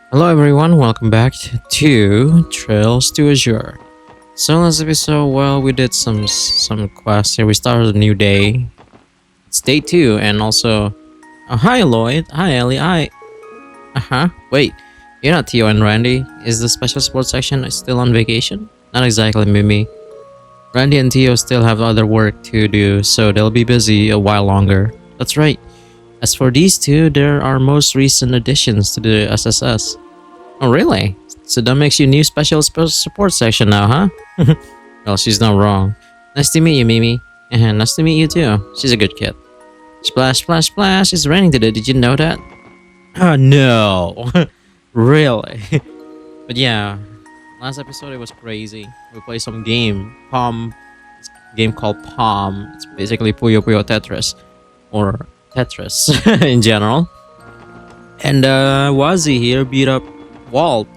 Hello everyone, welcome back to Trails to Azure. So last episode, well, we did some quests here. We started a new day. It's day 2, and also, hi Lloyd, hi Ellie, hi. Wait, you're not Theo and Randy. Is the special sports section still on vacation? Not exactly, Mimi. Randy and Theo still have other work to do, so they'll be busy a while longer. That's right. As for these two, they're our most recent additions to the SSS. Oh, really? So that makes you new special support section now, huh? Well, she's not wrong. Nice to meet you, Mimi. And nice to meet you too. She's a good kid. Splash, splash, splash. It's raining today. Did you know that? Oh, no. Really? But yeah, last episode it was crazy. We played some game. It's a game called Palm. It's basically Puyo Puyo Tetris. Or Tetris in general. And Wazi here beat up Walt.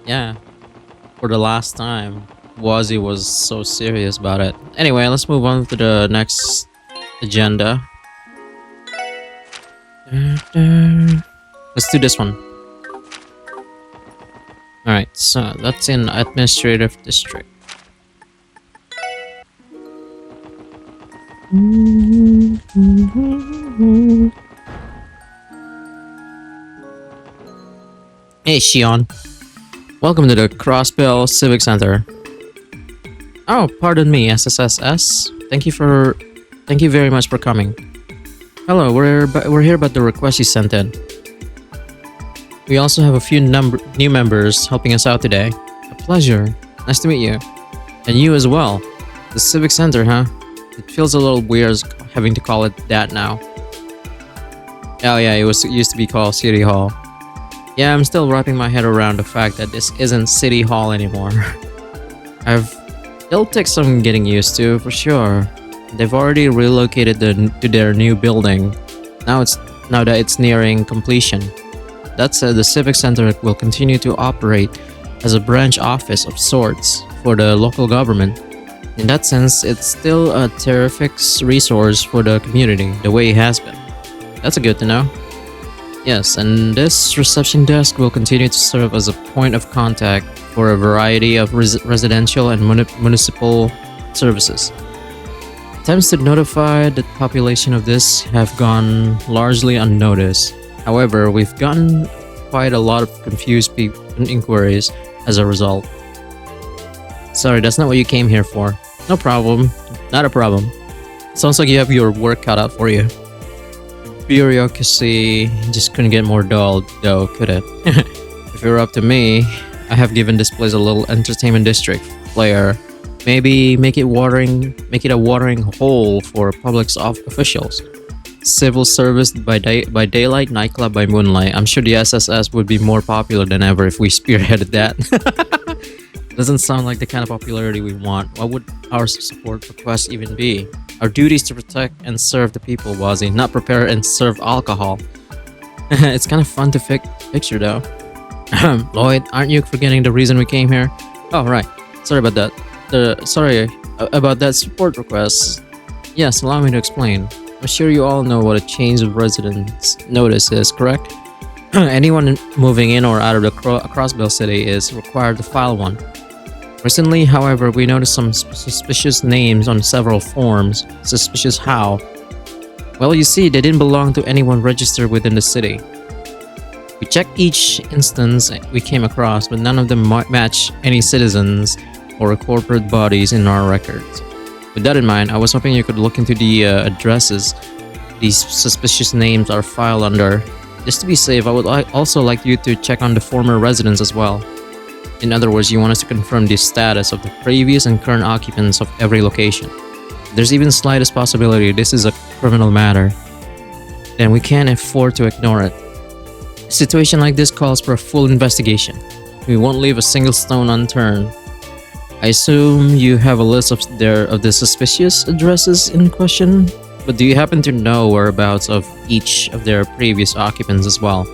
Yeah. For the last time. Wazi was so serious about it. Anyway, let's move on to the next agenda. Let's do this one. Alright, so that's in Administrative District. Hey Shion, welcome to the Crossbell Civic Center. Oh, pardon me, SSSS. Thank you very much for coming. Hello, we're here about the request you sent in. We also have a few new members helping us out today. A pleasure. Nice to meet you. And you as well. The Civic Center, huh? It feels a little weird having to call it that now. Oh yeah, it used to be called City Hall. Yeah, I'm still wrapping my head around the fact that this isn't City Hall anymore. It'll take some getting used to, for sure. They've already relocated to their new building. Now that it's nearing completion. That said, the Civic Center will continue to operate as a branch office of sorts for the local government. In that sense, it's still a terrific resource for the community, the way it has been. That's good to know. Yes, and this reception desk will continue to serve as a point of contact for a variety of residential and municipal services. Attempts to notify the population of this have gone largely unnoticed. However, we've gotten quite a lot of confused inquiries as a result. Sorry, that's not what you came here for. No problem. Not a problem. Sounds like you have your work cut out for you. Bureaucracy just couldn't get more dull, though, could it? If it were up to me, I have given this place a little entertainment district flair. Maybe make it a watering hole for public officials. Civil service by daylight, nightclub by moonlight. I'm sure the SSS would be more popular than ever if we spearheaded that. Doesn't sound like the kind of popularity we want. What would our support request even be? Our duty is to protect and serve the people, Wazi, not prepare and serve alcohol. It's kind of fun to picture though. Lloyd, aren't you forgetting the reason we came here? Oh, right. Sorry about that. Sorry about that support request. Yes, allow me to explain. I'm sure you all know what a change of residence notice is, correct? Anyone moving in or out of the Crossbell City is required to file one. Recently, however, we noticed some suspicious names on several forms. Suspicious how? Well, you see, they didn't belong to anyone registered within the city. We checked each instance we came across, but none of them match any citizens or corporate bodies in our records. With that in mind, I was hoping you could look into the addresses these suspicious names are filed under. Just to be safe, I would also like you to check on the former residents as well. In other words, you want us to confirm the status of the previous and current occupants of every location. If there's even slightest possibility this is a criminal matter, then we can't afford to ignore it. A situation like this calls for a full investigation. We won't leave a single stone unturned. I assume you have a list of the suspicious addresses in question, but do you happen to know whereabouts of each of their previous occupants as well?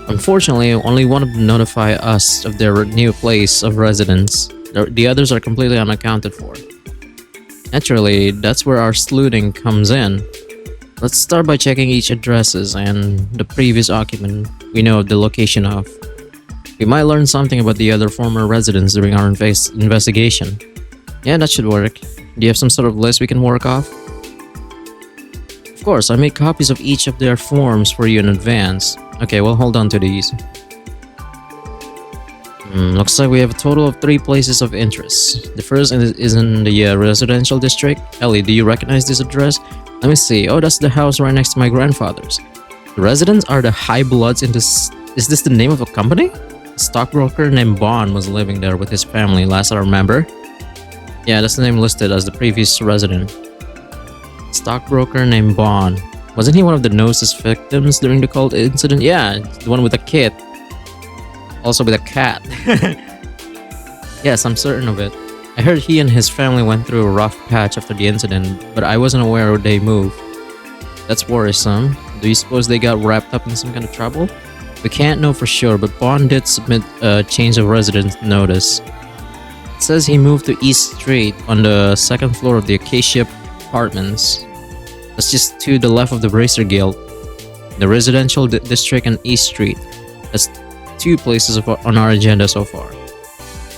Unfortunately, only one of them notify us of their new place of residence. The others are completely unaccounted for. Naturally, that's where our sleuthing comes in. Let's start by checking each addresses and the previous occupant we know the location of. We might learn something about the other former residents during our investigation. Yeah, that should work. Do you have some sort of list we can work off? Of course, I made copies of each of their forms for you in advance. Okay, well, hold on to these. Looks like we have a total of 3 places of interest. The first is in the residential district. Ellie, do you recognize this address? Let me see. Oh, that's the house right next to my grandfather's. The residents are the High Bloods in this. Is this the name of a company? A stockbroker named Bond was living there with his family, last I remember. Yeah, that's the name listed as the previous resident. Stockbroker named Bond. Wasn't he one of the nosest victims during the cult incident? Yeah, the one with the kid. Also with a cat. Yes, I'm certain of it. I heard he and his family went through a rough patch after the incident, but I wasn't aware they moved. That's worrisome. Do you suppose they got wrapped up in some kind of trouble? We can't know for sure, but Bond did submit a change of residence notice. It says he moved to East Street on the 2nd floor of the Acacia Apartments. That's just to the left of the Bracer Guild. The residential district and East Street. That's 2 places on our agenda so far.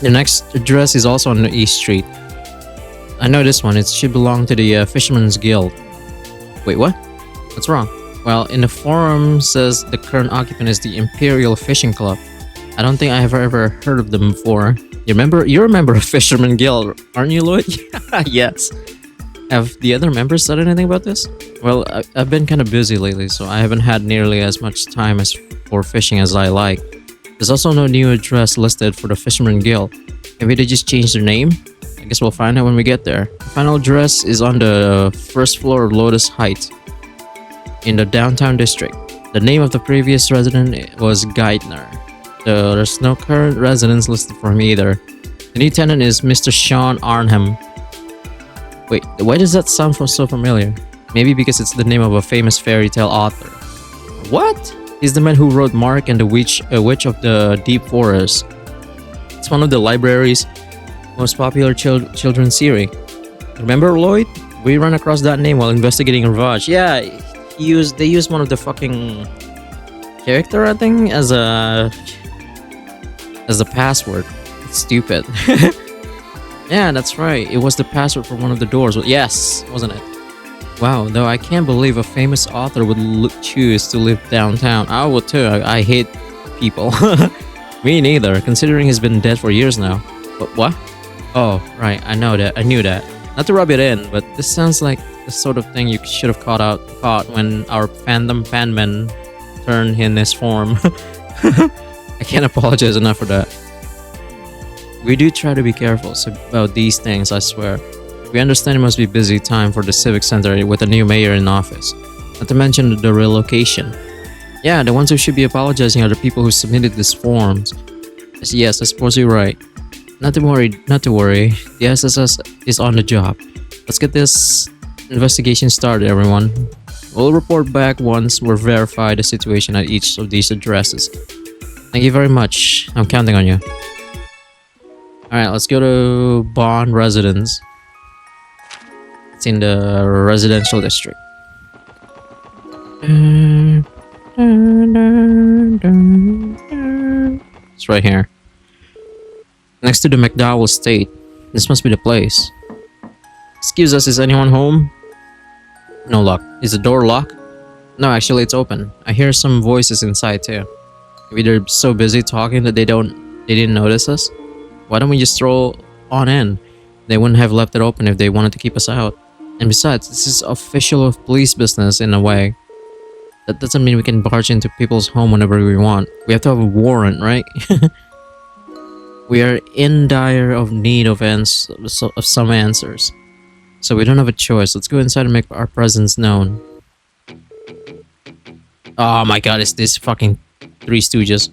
The next address is also on the East Street. I know this one. It should belong to the Fisherman's Guild. Wait, what? What's wrong? Well, in the forum says the current occupant is the Imperial Fishing Club. I don't think I have ever heard of them before. You're a member of Fisherman Guild, aren't you, Lloyd? Yes. Have the other members said anything about this? Well, I've been kind of busy lately, so I haven't had nearly as much time for fishing as I like. There's also no new address listed for the Fisherman Guild. Maybe they just changed their name? I guess we'll find out when we get there. The final address is on the 1st floor of Lotus Heights in the downtown district. The name of the previous resident was Geithner. There's no current residents listed for him either. The new tenant is Mr. Sean Arnhem. Wait, why does that sound so familiar? Maybe because it's the name of a famous fairy tale author. What? He's the man who wrote Mark and the Witch of the Deep Forest. It's one of the library's most popular children's series. Remember, Lloyd? We ran across that name while investigating Ravage. Yeah, they used one of the fucking character, I think, as the password. It's stupid. Yeah, that's right. It was the password for one of the doors. Yes, wasn't it? Wow, though I can't believe a famous author would choose to live downtown. I would too. I hate people. Me neither, considering he's been dead for years now. But what? Oh, right, I know that. I knew that. Not to rub it in, but this sounds like the sort of thing you should have caught when our fandom fanman turned in this form. I can't apologize enough for that. We do try to be careful about these things, I swear. We understand it must be a busy time for the Civic Center with a new mayor in office. Not to mention the relocation. Yeah, the ones who should be apologizing are the people who submitted these forms. Yes, I suppose you're right. Not to worry. The SSS is on the job. Let's get this investigation started, everyone. We'll report back once we're verified the situation at each of these addresses. Thank you very much. I'm counting on you. Alright, let's go to Bond Residence. It's in the residential district. It's right here. Next to the McDowell estate. This must be the place. Excuse us, is anyone home? No lock. Is the door locked? No, actually it's open. I hear some voices inside too. Maybe they're so busy talking that they didn't notice us. Why don't we just stroll on in? They wouldn't have left it open if they wanted to keep us out. And besides, this is official police business in a way. That doesn't mean we can barge into people's home whenever we want. We have to have a warrant, right? We are in dire of need of some answers. So we don't have a choice. Let's go inside and make our presence known. Oh my god, it's this fucking Three Stooges.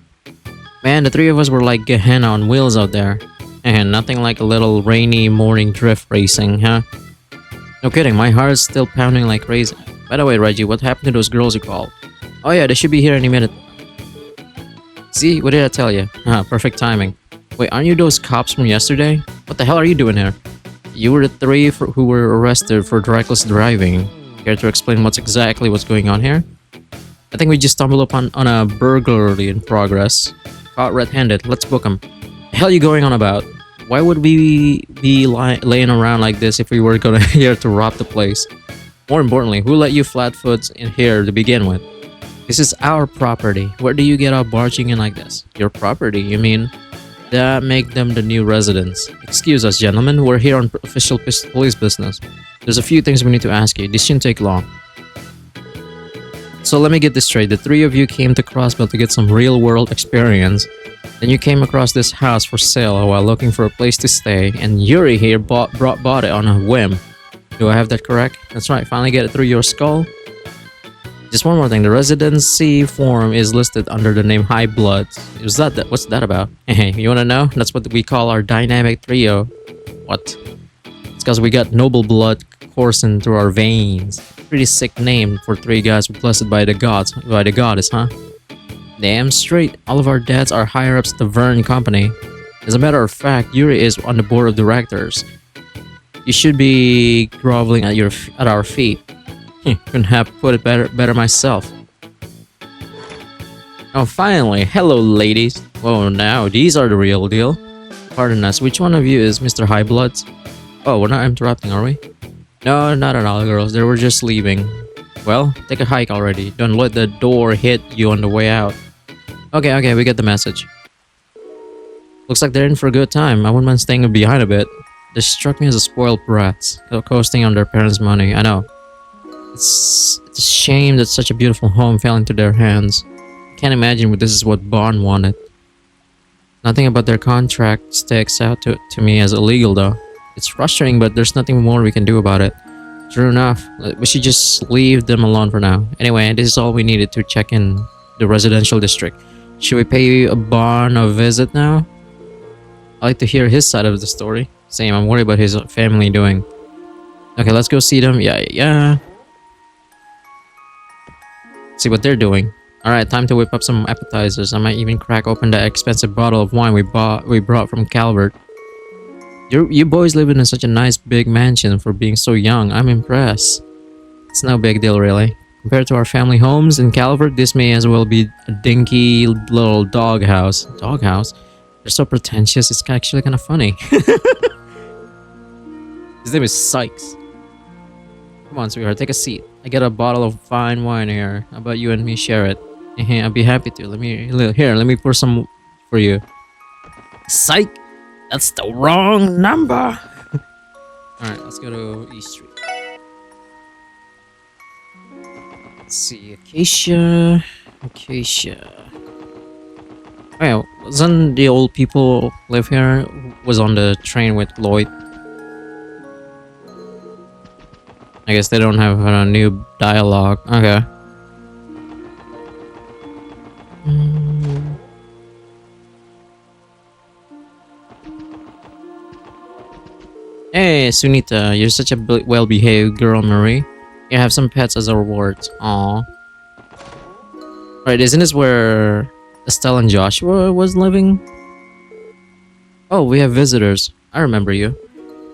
Man, the 3 of us were like Gehenna on wheels out there. And nothing like a little rainy morning drift racing, huh? No kidding, my heart's still pounding like crazy. By the way, Reggie, what happened to those girls you called? Oh yeah, they should be here any minute. See, what did I tell you? Perfect timing. Wait, aren't you those cops from yesterday? What the hell are you doing here? You were the 3 who were arrested for reckless driving. Care to explain what's going on here? I think we just stumbled upon on a burglary in progress. Caught red-handed. Let's book him. The hell you going on about? Why would we be laying around like this if we were gonna here to rob the place? More importantly, who let you flatfoots in here to begin with? This is our property. Where do you get out barging in like this? Your property, you mean? That make them the new residents. Excuse us, gentlemen. We're here on official police business. There's a few things we need to ask you. This shouldn't take long. So let me get this straight. The three of you came to Crossbell to get some real-world experience. Then you came across this house for sale while looking for a place to stay, and Yuri here bought it on a whim. Do I have that correct? That's right. Finally get it through your skull. Just one more thing. The residency form is listed under the name High Bloods. What's that about? Hey, you wanna know? That's what we call our dynamic trio. What? It's because we got noble blood coursing through our veins. Pretty sick name for three guys blessed by the goddess, huh? Damn straight. All of our dads are higher ups at the Vern Company. As a matter of fact, Yuri is on the board of directors. You should be groveling at our feet. Couldn't have put it better myself. Oh, finally. Hello, ladies. Whoa, now these are the real deal. Pardon us, which one of you is Mr. Highbloods? Oh, we're not interrupting, are we? No, not at all, girls. They were just leaving. Well, take a hike already. Don't let the door hit you on the way out. Okay, we get the message. Looks like they're in for a good time. I wouldn't mind staying behind a bit. They struck me as a spoiled brats, coasting on their parents' money. I know. It's a shame that such a beautiful home fell into their hands. Can't imagine this is what Bond wanted. Nothing about their contract sticks out to me as illegal though. It's frustrating, but there's nothing more we can do about it. True enough, we should just leave them alone for now. Anyway, this is all we needed to check in the residential district. Should we pay a Bond a visit now? I like to hear his side of the story. Same, I'm worried about his family doing. Okay, let's go see them. Yeah. See what they're doing. Alright, time to whip up some appetizers. I might even crack open that expensive bottle of wine we brought from Calvert. You boys live in such a nice big mansion for being so young. I'm impressed. It's no big deal really. Compared to our family homes in Calvert, this may as well be a dinky little doghouse. Doghouse? They're so pretentious, it's actually kind of funny. His name is Sykes. Come on, sweetheart, take a seat. I got a bottle of fine wine here. How about you and me share it? I'd be happy to. Let me pour some for you. Psych! That's the wrong number! Alright, let's go to East Street. Let's see, Acacia. Oh yeah, wasn't the old people live here? Was on the train with Lloyd. I guess they don't have a new dialogue. Okay. Hey, Sunita, you're such a well-behaved girl, Marie. You have some pets as rewards. Aww. Right, isn't this where Estelle and Joshua was living? Oh, we have visitors. I remember you.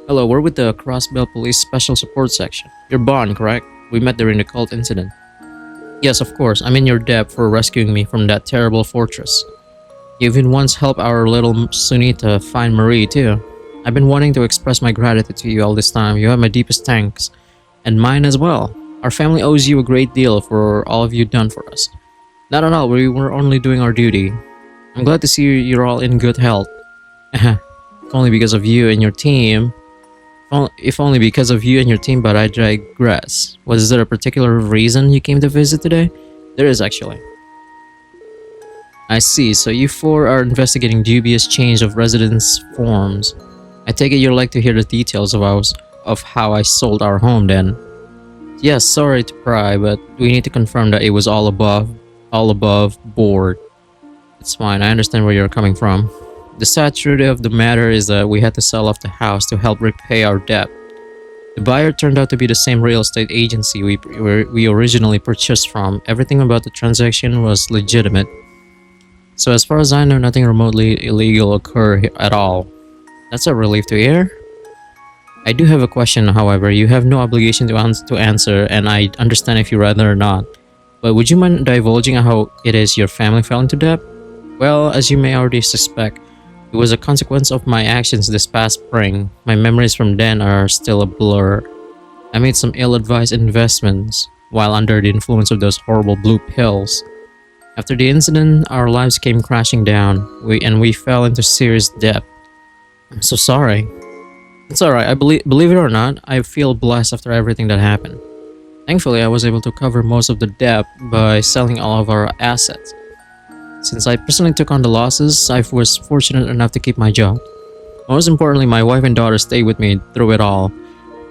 Hello, we're with the Crossbell Police Special Support Section. You're Bond, correct? We met during the cult incident. Yes, of course. I'm in your debt for rescuing me from that terrible fortress. You even once helped our little Sunita find Marie, too. I've been wanting to express my gratitude to you all this time. You have my deepest thanks. And mine as well. Our family owes you a great deal for all of you've done for us. Not at all, we were only doing our duty. I'm glad to see you're all in good health. If only because of you and your team. If only because of you and your team, but I digress. Was there a particular reason you came to visit today? There is actually. I see, so you four are investigating dubious change of residence forms. I take it you'd like to hear the details of how I sold our home then. Yes, sorry to pry, but we need to confirm that it was all above board. It's fine, I understand where you're coming from. The sad truth of the matter is that we had to sell off the house to help repay our debt. The buyer turned out to be the same real estate agency we originally purchased from. Everything about the transaction was legitimate. So as far as I know, nothing remotely illegal occurred at all. That's a relief to hear. I do have a question, however. You have no obligation to answer, and I understand if you rather or not. But would you mind divulging how it is your family fell into debt? Well, as you may already suspect, it was a consequence of my actions this past spring. My memories from then are still a blur. I made some ill-advised investments while under the influence of those horrible blue pills. After the incident, our lives came crashing down. We fell into serious debt. I'm so sorry. It's alright. Believe it or not, I feel blessed after everything that happened. Thankfully, I was able to cover most of the debt by selling all of our assets. Since I personally took on the losses, I was fortunate enough to keep my job. Most importantly, my wife and daughter stayed with me through it all.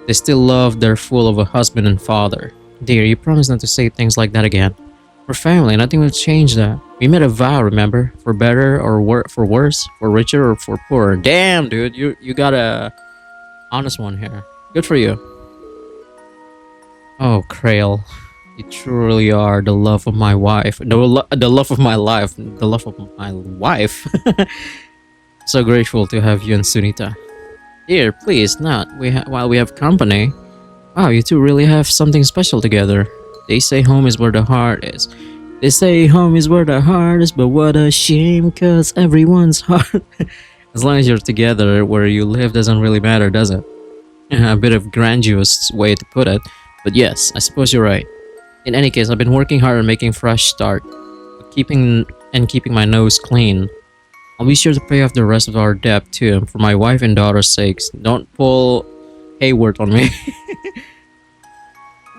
They still love their fool of a husband and father. Dear, you promised not to say things like that again. We're family, nothing will change that. We made a vow, remember? For better or for worse, for richer or for poorer. Damn, dude, you got a honest one here. Good for you. Oh, Krail, you truly are the love of my wife. The love of my life. The love of my wife. So grateful to have you and Sunita. Dear, please, not. While we have company. Wow, you two really have something special together. They say home is where the heart is. They say home is where the heart is, but what a shame, cause everyone's heart. As long as you're together, where you live doesn't really matter, does it? A bit of grandiose way to put it, but yes, I suppose you're right. In any case, I've been working hard on making fresh start, keeping my nose clean. I'll be sure to pay off the rest of our debt too, for my wife and daughter's sakes. Don't pull Hayward on me.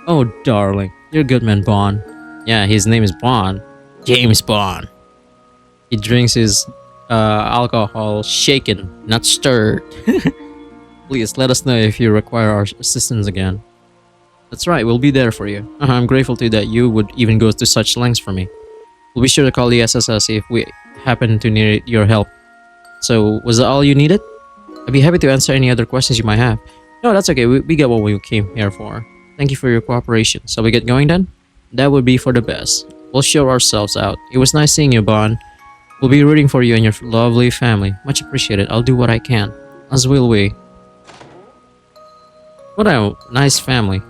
Oh, darling, you're a good man, Bond. Yeah, his name is Bond. James Bond. He drinks his alcohol shaken, not stirred. Please let us know if you require our assistance again. That's right, we'll be there for you. I'm grateful to you that you would even go to such lengths for me. We'll be sure to call the SSS if we happen to need your help. So, was that all you needed? I'd be happy to answer any other questions you might have. No, that's okay. We get what we came here for. Thank you for your cooperation. So we get going then? That would be for the best. We'll show ourselves out. It was nice seeing you, Bond. We'll be rooting for you and your lovely family. Much appreciated. I'll do what I can. As will we. What a nice family.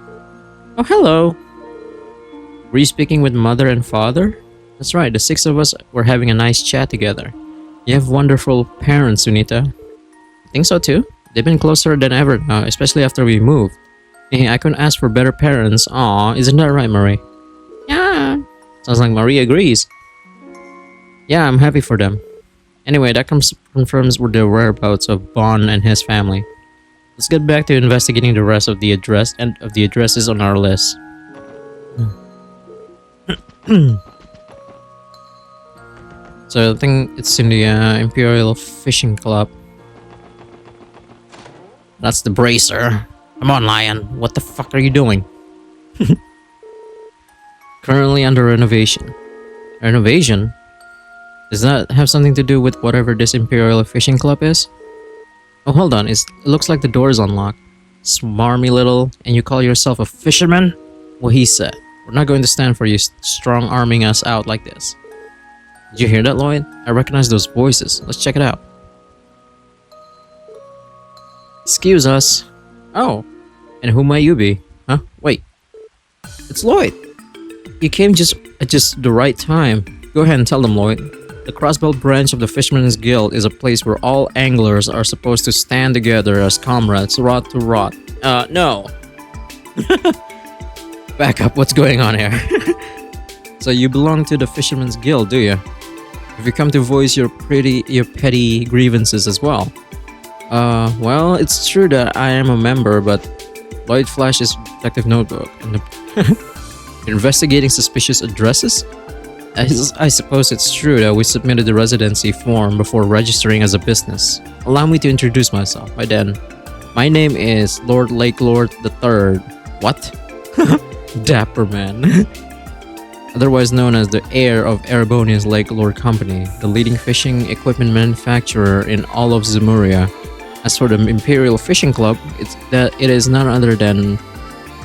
Oh, hello. Were you speaking with mother and father? That's right, the six of us were having a nice chat together. You have wonderful parents, Sunita. I think so too. They've been closer than ever now, especially after we moved. Hey, I couldn't ask for better parents. Aw, isn't that right, Marie? Yeah. Sounds like Marie agrees. Yeah, I'm happy for them. Anyway, that confirms the whereabouts of Bond and his family. Let's get back to investigating the rest of the addresses on our list. So I think it's in the Imperial Fishing Club. That's the bracer. Come on, Lion. What the fuck are you doing? Currently under renovation. Renovation? Does that have something to do with whatever this Imperial Fishing Club is? Oh, hold on. It looks like the door is unlocked. Smarmy little, and you call yourself a fisherman? Well, he said. We're not going to stand for you strong-arming us out like this. Did you hear that, Lloyd? I recognize those voices. Let's check it out. Excuse us. Oh. And who might you be? Huh? Wait. It's Lloyd. You came just at the right time. Go ahead and tell them, Lloyd. The Crossbelt branch of the Fisherman's Guild is a place where all anglers are supposed to stand together as comrades, rod to rod. No. Back up, what's going on here? So you belong to the Fisherman's Guild, do you? Have you come to voice your petty grievances as well? Well, it's true that I am a member, but Lloyd flashed his detective notebook and investigating suspicious addresses? I suppose it's true that we submitted the residency form before registering as a business. Allow me to introduce myself. By then, my name is Lord Lake Lord III. What? Dapper man. Otherwise known as the heir of Erebonia's Lake Lord Company, the leading fishing equipment manufacturer in all of Zemuria. As for the Imperial Fishing Club, it is none other than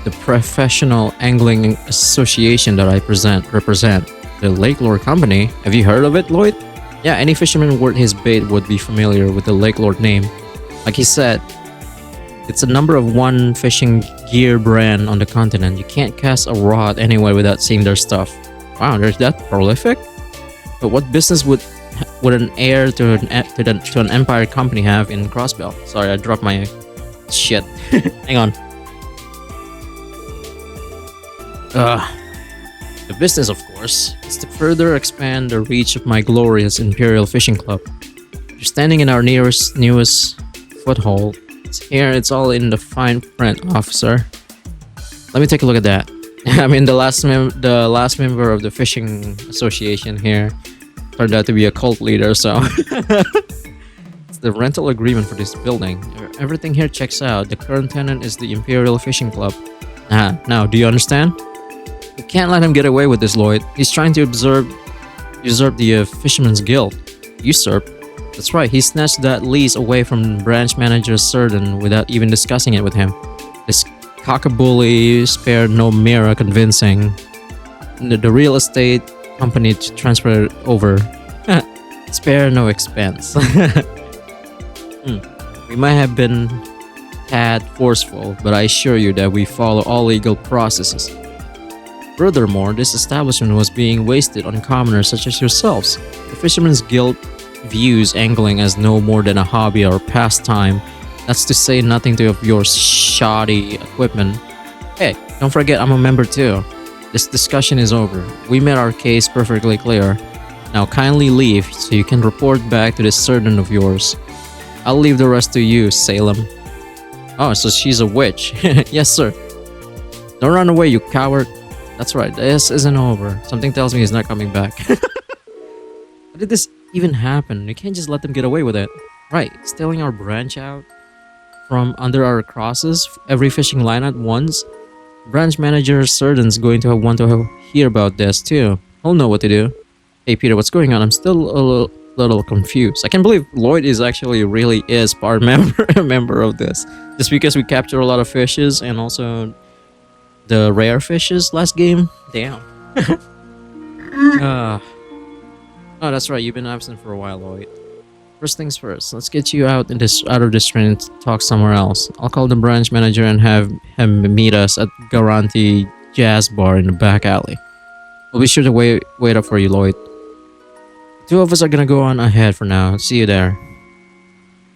the professional angling association that I represent. The Lake Lord Company. Have you heard of it, Lloyd? Yeah, any fisherman worth his bait would be familiar with the Lake Lord name. Like he said, It's a number of one fishing gear brand on the continent. You can't cast a rod anywhere without seeing their stuff. Wow, they're that prolific? But what business would an heir to an empire company have in Crossbell? Sorry, I dropped my shit. Hang on. The business, of course, is to further expand the reach of my glorious Imperial Fishing Club. You're standing in our newest foothold. It's all in the fine print, officer. Let me take a look at that. I mean, the last member of the fishing association here turned out to be a cult leader, so it's the rental agreement for this building. Everything here checks out. The current tenant is the Imperial Fishing Club. Now, do you understand? You can't let him get away with this, Lloyd. He's trying to usurp the Fisherman's Guild. Usurp? That's right, he snatched that lease away from branch manager Cerdan without even discussing it with him. This cockabully spared no mirror convincing the real estate company to transfer it over. Spare no expense. We might have been tad forceful, but I assure you that we follow all legal processes. Furthermore, this establishment was being wasted on commoners such as yourselves. The Fisherman's Guild views angling as no more than a hobby or pastime. That's to say nothing of your shoddy equipment. Hey, don't forget I'm a member too. This discussion is over. We made our case perfectly clear. Now kindly leave so you can report back to this Cerdan of yours. I'll leave the rest to you, Salem. Oh, so she's a witch. Yes, sir. Don't run away, you coward. That's right, this isn't over. Something tells me he's not coming back. How did this even happen? You can't just let them get away with it. Right, stealing our branch out from under our crosses, every fishing line at once. Branch manager Cerdan's going to want to hear about this too. He'll know what to do. Hey Peter, what's going on? I'm still a little confused. I can't believe Lloyd really is part member of this. Just because we capture a lot of fishes and also the rare fishes last game. Damn. Oh, that's right. You've been absent for a while, Lloyd. First things first. Let's get you out of this train and talk somewhere else. I'll call the branch manager and have him meet us at Garanti Jazz Bar in the back alley. We'll be sure to wait up for you, Lloyd. Two of us are gonna go on ahead for now. See you there.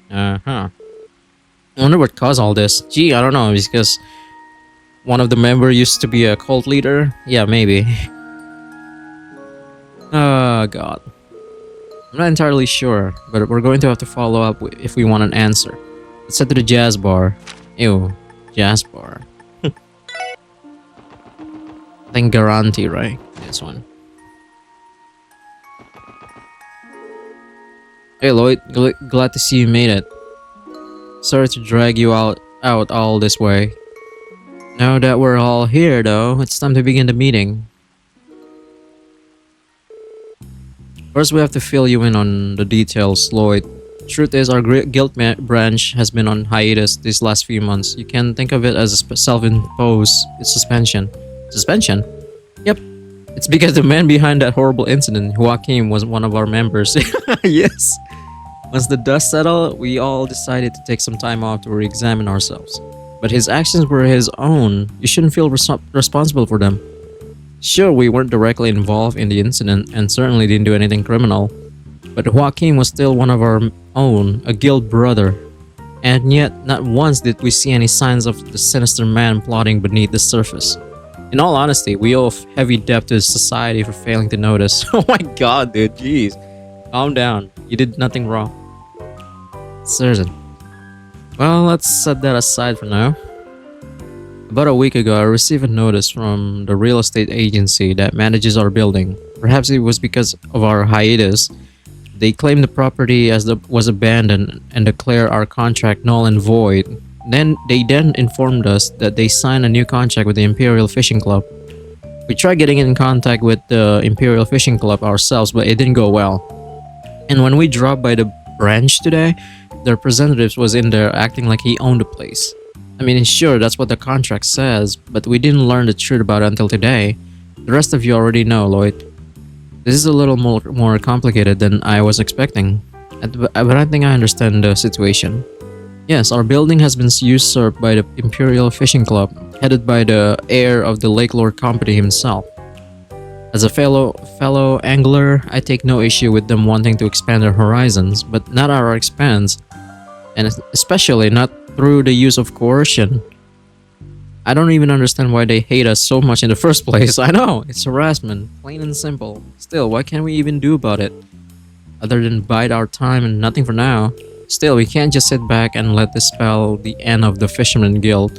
I wonder what caused all this. Gee, I don't know. Because one of the members used to be a cult leader? Yeah, maybe. Oh, God. I'm not entirely sure, but we're going to have to follow up if we want an answer. Let's head to the jazz bar. Ew, jazz bar. I think Garanti, right? This one. Hey Lloyd, glad to see you made it. Sorry to drag you out all this way. Now that we're all here though, it's time to begin the meeting. First we have to fill you in on the details, Lloyd. Truth is, our guild branch has been on hiatus these last few months. You can think of it as a self-imposed suspension. Suspension? Yep. It's because the man behind that horrible incident, Joaquin, was one of our members. Yes. Once the dust settled, we all decided to take some time off to re-examine ourselves. But his actions were his own. You shouldn't feel responsible for them. Sure, we weren't directly involved in the incident and certainly didn't do anything criminal. But Joaquin was still one of our own, a guild brother. And yet, not once did we see any signs of the sinister man plotting beneath the surface. In all honesty, we owe a heavy debt to society for failing to notice. Oh my god, dude, jeez. Calm down. You did nothing wrong. Certain. Well, let's set that aside for now. About a week ago, I received a notice from the real estate agency that manages our building. Perhaps it was because of our hiatus. They claimed the property was abandoned and declared our contract null and void. They then informed us that they signed a new contract with the Imperial Fishing Club. We tried getting in contact with the Imperial Fishing Club ourselves, but it didn't go well. And when we dropped by the branch today, their representative was in there acting like he owned the place. I mean, sure, that's what the contract says, but we didn't learn the truth about it until today. The rest of you already know, Lloyd. This is a little more complicated than I was expecting, but I think I understand the situation. Yes, our building has been usurped by the Imperial Fishing Club, headed by the heir of the Lake Lord Company himself. As a fellow angler, I take no issue with them wanting to expand their horizons, but not at our expense, and especially not through the use of coercion. I don't even understand why they hate us so much in the first place. I know, it's harassment, plain and simple. Still, what can we even do about it? Other than bide our time and nothing for now. Still, we can't just sit back and let this spell the end of the Fisherman Guild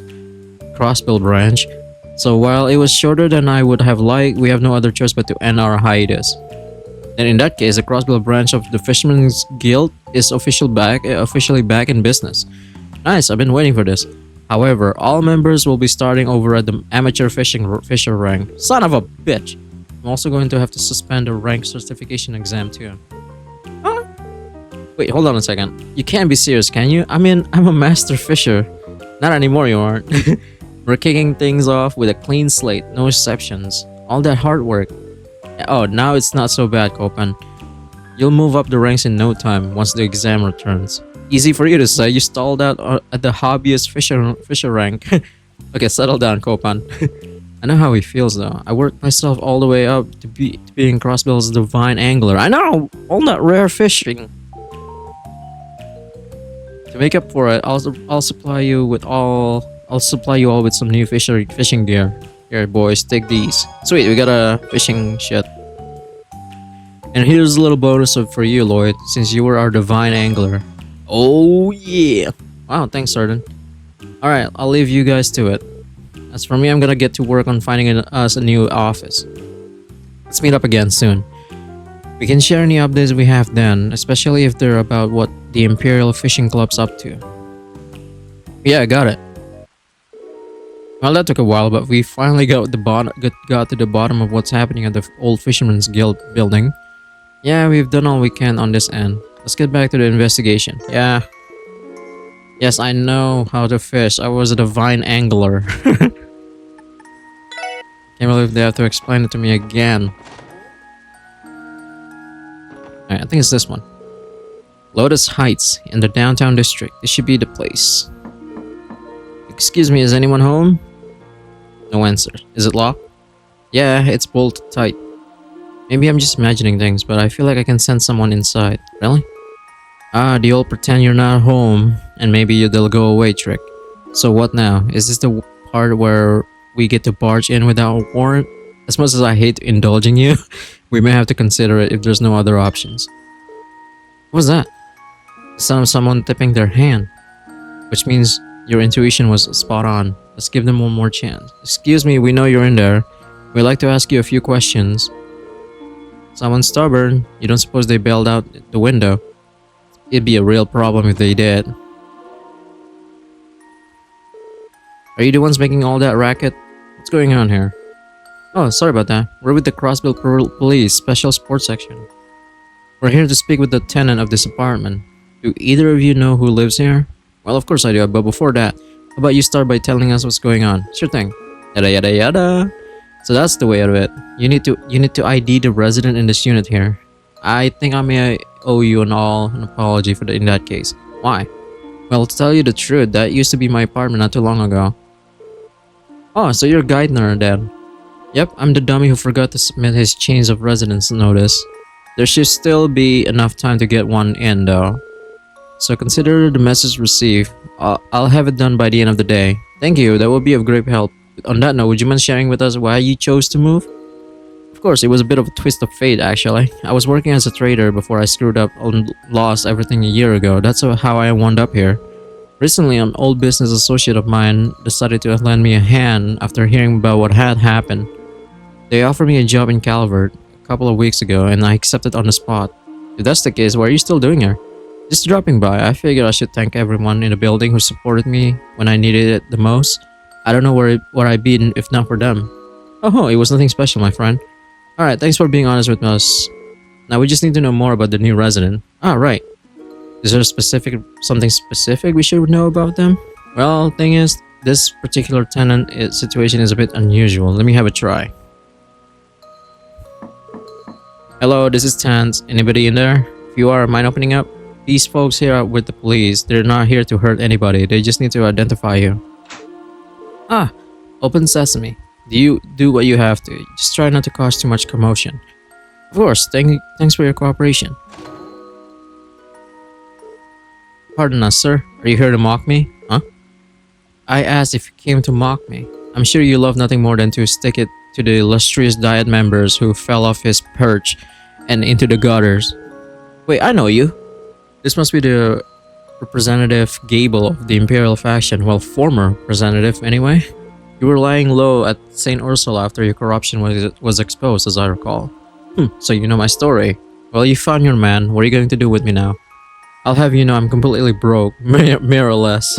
Crossbill branch. So while it was shorter than I would have liked, we have no other choice but to end our hiatus. And in that case, the Crossbill branch of the Fisherman's Guild is officially back in business. Nice, I've been waiting for this. However, all members will be starting over at the amateur fisher rank. Son of a bitch! I'm also going to have to suspend the rank certification exam too. Huh? Wait, hold on a second. You can't be serious, can you? I mean, I'm a master fisher. Not anymore, you aren't. We're kicking things off with a clean slate, no exceptions. All that hard work. Oh, now it's not so bad, Kopan. You'll move up the ranks in no time once the exam returns. Easy for you to say, you stalled out at the hobbyist fisher rank. Okay, settle down, Kopan. I know how he feels though. I worked myself all the way up to being Crossbill's divine angler. I know! All that rare fishing. To make up for it, I'll supply you all with some new fishing gear. Here, boys, take these. Sweet, we got a fishing shit. And here's a little bonus for you, Lloyd, since you were our divine angler. Oh yeah! Wow, thanks, Sarden. Alright, I'll leave you guys to it. As for me, I'm gonna get to work on finding us a new office. Let's meet up again soon. We can share any updates we have then, especially if they're about what the Imperial Fishing Club's up to. Yeah, I got it. Well, that took a while, but we finally got to the bottom of what's happening at the old Fisherman's Guild building. Yeah, we've done all we can on this end. Let's get back to the investigation. Yeah. Yes, I know how to fish. I was a divine angler. Can't believe they have to explain it to me again. Alright, I think it's this one. Lotus Heights in the downtown district. This should be the place. Excuse me, is anyone home? No answer. Is it locked? Yeah, it's bolted tight. Maybe I'm just imagining things, but I feel like I can sense someone inside. Really? Ah, the old pretend you're not home, and maybe they'll go away trick. So what now? Is this the part where we get to barge in without a warrant? As much as I hate indulging you, we may have to consider it if there's no other options. What was that? The sound of someone tipping their hand. Which means your intuition was spot on. Let's give them one more chance. Excuse me, we know you're in there. We'd like to ask you a few questions. Someone's stubborn. You don't suppose they bailed out the window? It'd be a real problem if they did. Are you the ones making all that racket? What's going on here? Oh, sorry about that. We're with the Crossbill Police Special Sports Section. We're here to speak with the tenant of this apartment. Do either of you know who lives here? Well, of course I do, but before that, how about you start by telling us what's going on? Sure thing. Yada yada yada. So that's the way out of it. You need to ID the resident in this unit here. I think I may owe you an apology for in that case. Why? Well, to tell you the truth, that used to be my apartment not too long ago. Oh, so you're Geithner then. Yep, I'm the dummy who forgot to submit his change of residence notice. There should still be enough time to get one in though. So consider the message received. I'll have it done by the end of the day. Thank you, that will be of great help. On that note, would you mind sharing with us why you chose to move? Of course, it was a bit of a twist of fate actually. I was working as a trader before I screwed up and lost everything a year ago. That's how I wound up here. Recently, an old business associate of mine decided to lend me a hand after hearing about what had happened. They offered me a job in Calvert a couple of weeks ago and I accepted on the spot. If that's the case, what are you still doing here? Just dropping by. I figured I should thank everyone in the building who supported me when I needed it the most. I don't know where I'd be if not for them. Oh, it was nothing special, my friend. Alright, thanks for being honest with us. Now we just need to know more about the new resident. Ah, right. Is there something specific we should know about them? Well, thing is, this particular tenant situation is a bit unusual. Let me have a try. Hello, this is Tans. Anybody in there? If you are, mind opening up? These folks here are with the police. They're not here to hurt anybody. They just need to identify you. Ah, open sesame. Do you do what you have to? Just try not to cause too much commotion. Of course, thanks for your cooperation. Pardon us, sir. Are you here to mock me? Huh? I asked if you came to mock me. I'm sure you love nothing more than to stick it to the illustrious Diet members who fell off his perch and into the gutters. Wait, I know you. This must be the Representative Gable of the Imperial faction. Well, former representative, anyway. You were lying low at St. Ursula after your corruption was exposed, as I recall. So you know my story. Well, you found your man. What are you going to do with me now? I'll have you know I'm completely broke, more or less.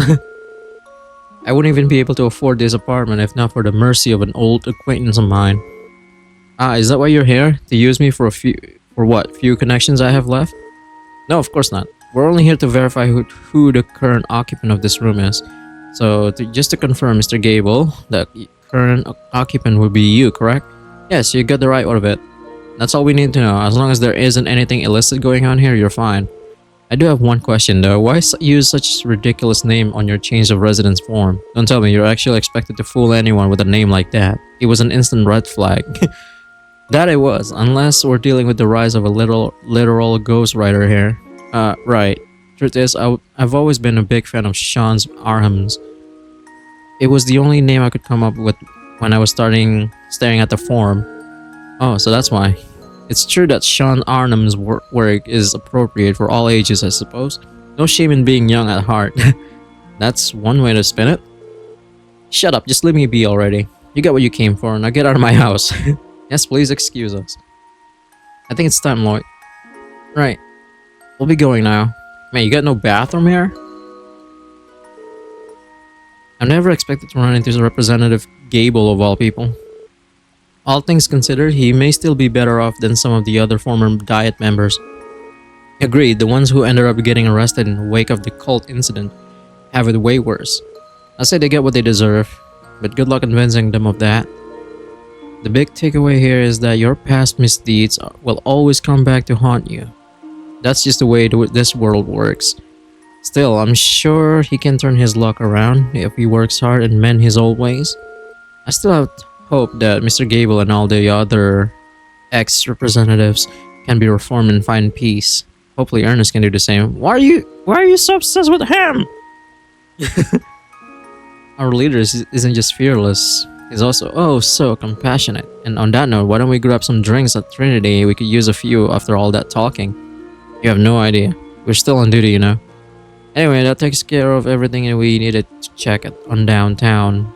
I wouldn't even be able to afford this apartment if not for the mercy of an old acquaintance of mine. Ah, is that why you're here? To use me for few connections I have left? No, of course not. We're only here to verify who the current occupant of this room is. So, just to confirm, Mr. Gable, the current occupant would be you, correct? Yes, you got the right out of it. That's all we need to know. As long as there isn't anything illicit going on here, you're fine. I do have one question though. Why use such a ridiculous name on your change of residence form? Don't tell me you're actually expected to fool anyone with a name like that. It was an instant red flag. That it was, unless we're dealing with the rise of a literal ghostwriter here. Right. Truth is, I've always been a big fan of Sean's Arham's. It was the only name I could come up with when I was staring at the form. Oh, so that's why. It's true that Sean Arnham's work is appropriate for all ages, I suppose. No shame in being young at heart. That's one way to spin it. Shut up, just leave me be already. You got what you came for, now get out of my house. Yes, please excuse us. I think it's time, Lloyd. Right. We'll be going now. Man, you got no bathroom here? I never expected to run into Representative Gable of all people. All things considered, he may still be better off than some of the other former Diet members. Agreed, the ones who ended up getting arrested in the wake of the cult incident have it way worse. I say they get what they deserve, but good luck convincing them of that. The big takeaway here is that your past misdeeds will always come back to haunt you. That's just the way this world works. Still, I'm sure he can turn his luck around if he works hard and mend his old ways. I still have hope that Mr. Gable and all the other ex-representatives can be reformed and find peace. Hopefully Ernest can do the same. Why are you so obsessed with him? Our leader isn't just fearless, he's also so compassionate. And on that note, why don't we grab some drinks at Trinity? We could use a few after all that talking. You have no idea. We're still on duty, you know. Anyway, that takes care of everything that we needed to check on downtown.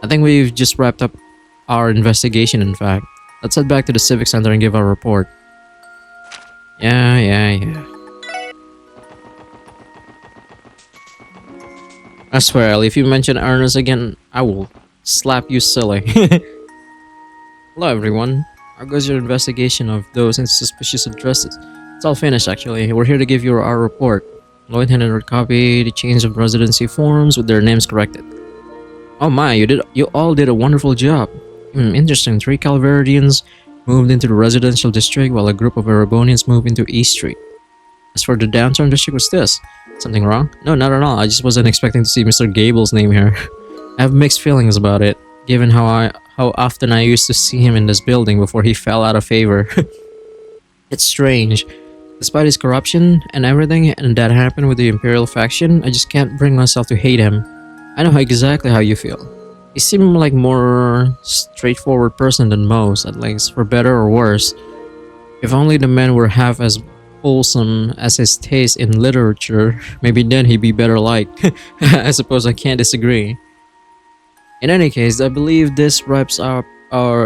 I think we've just wrapped up our investigation, in fact. Let's head back to the Civic Center and give our report. Yeah. I swear, Ellie, if you mention Ernest again, I will slap you silly. Hello, everyone. How goes your investigation of those suspicious addresses? It's all finished, actually. We're here to give you our report. Lloyd handed her a copy, the change of residency forms with their names corrected. Oh my, you all did a wonderful job. Interesting. 3 Calvaridians moved into the residential district while a group of Erebonians moved into East Street. As for the downtown district, what's this? Something wrong? No, not at all. I just wasn't expecting to see Mr. Gable's name here. I have mixed feelings about it, given how often I used to see him in this building before he fell out of favor. It's strange. Despite his corruption and everything and that happened with the Imperial faction, I just can't bring myself to hate him. I know exactly how you feel. He seemed like more straightforward person than most, at least, for better or worse. If only the man were half as wholesome as his taste in literature, maybe then he'd be better liked. I suppose I can't disagree. In any case, I believe this wraps up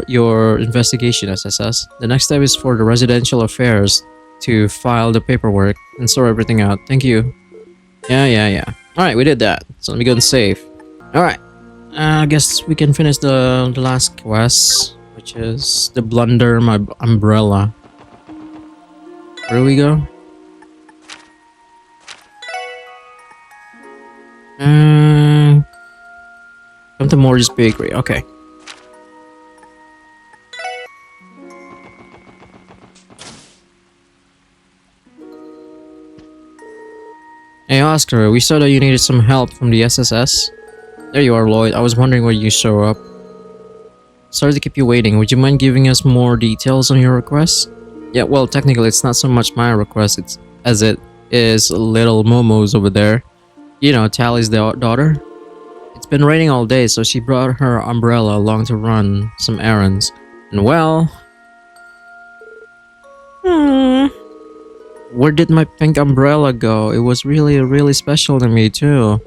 your investigation, SSS. The next step is for the residential affairs to file the paperwork and sort everything out. Thank you. Yeah. Alright, we did that. So let me go and save. Alright. I guess we can finish the last quest, which is the blunder my umbrella. Where do we go? Come to Morty's Bakery. Okay. Hey Oscar, we saw that you needed some help from the SSS. There you are, Lloyd. I was wondering why you show up. Sorry to keep you waiting. Would you mind giving us more details on your request? Yeah, well, technically it's not so much my request, it's as it is little Momo's over there. You know, Tally's daughter. It's been raining all day, so she brought her umbrella along to run some errands. And well... Where did my pink umbrella go? It was really special to me too.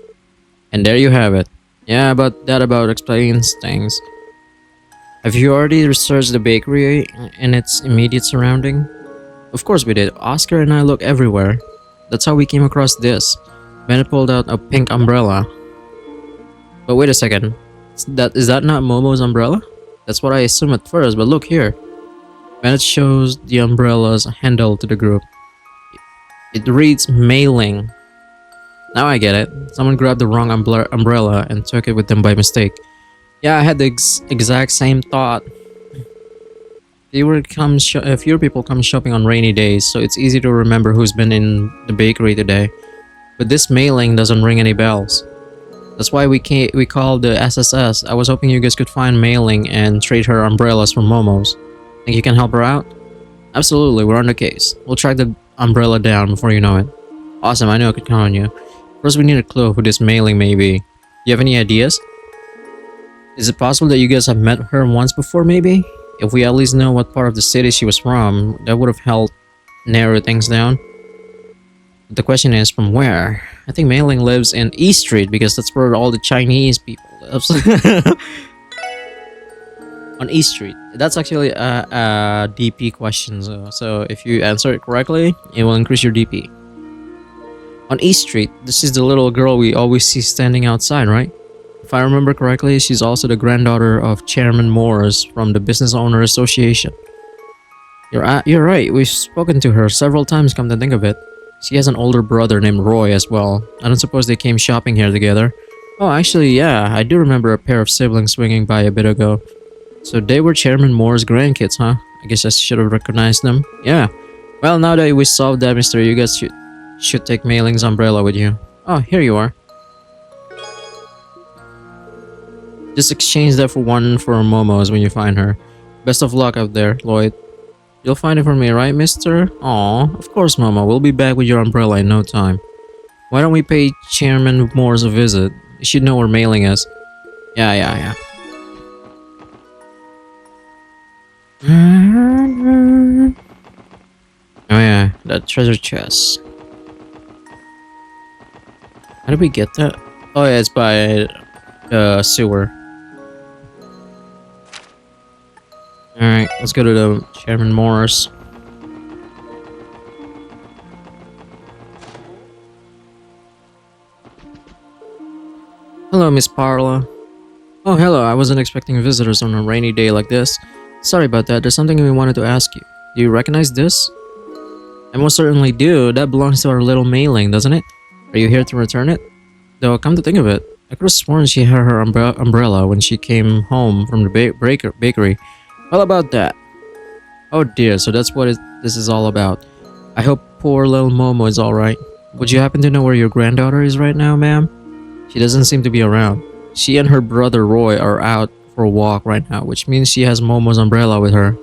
And there you have it. Yeah, about explains things. Have you already researched the bakery and its immediate surrounding? Of course we did. Oscar and I looked everywhere. That's how we came across this. Bennett pulled out a pink umbrella. But wait a second. Is that not Momo's umbrella? That's what I assumed at first, but look here. Bennett shows the umbrella's handle to the group. It reads mailing. Now I get it. Someone grabbed the wrong umbrella and took it with them by mistake. Yeah, I had the exact same thought. Fewer people come shopping on rainy days, so it's easy to remember who's been in the bakery today. But this mailing doesn't ring any bells. That's why we called the SSS. I was hoping you guys could find mailing and trade her umbrellas for Momo's. Think you can help her out? Absolutely, we're on the case. We'll track the umbrella down before you know it. Awesome, I know I could count on you. First, we need a clue of who this mailing may be. Do you have any ideas? Is it possible that you guys have met her once before, maybe? If we at least know what part of the city she was from, that would have helped narrow things down. But the question is, from where? I think Mailing lives in East Street because that's where all the Chinese people live. On East Street. That's actually a DP question, so if you answer it correctly, it will increase your DP. On East Street, this is the little girl we always see standing outside, right? If I remember correctly, she's also the granddaughter of Chairman Morris from the Business Owner Association. You're right, we've spoken to her several times, come to think of it. She has an older brother named Roy as well. I don't suppose they came shopping here together. Oh, actually, yeah, I do remember a pair of siblings swinging by a bit ago. So they were Chairman Moore's grandkids, huh? I guess I should have recognized them. Yeah. Well, now that we solved that mystery, you guys should take Mailing's umbrella with you. Oh, here you are. Just exchange that for one for Momo's when you find her. Best of luck out there, Lloyd. You'll find it for me, right, mister? Aw, of course, Momo. We'll be back with your umbrella in no time. Why don't we pay Chairman Moore's a visit? You should know where Mailing is. Yeah. Oh yeah, that treasure chest. How did we get that? Oh yeah, it's by the sewer. Alright, let's go to the Chairman Morris. Hello, Miss Parla. Oh, hello, I wasn't expecting visitors on a rainy day like this. Sorry about that, there's something we wanted to ask you. Do you recognize this? I most certainly do. That belongs to our little Mailing, doesn't it? Are you here to return it? Though, come to think of it, I could have sworn she had her umbrella when she came home from the bakery. Well, about that. Oh dear, so that's what this is all about. I hope poor little Momo is alright. Would you happen to know where your granddaughter is right now, ma'am? She doesn't seem to be around. She and her brother Roy are out for a walk right now, which means she has Momo's umbrella with her.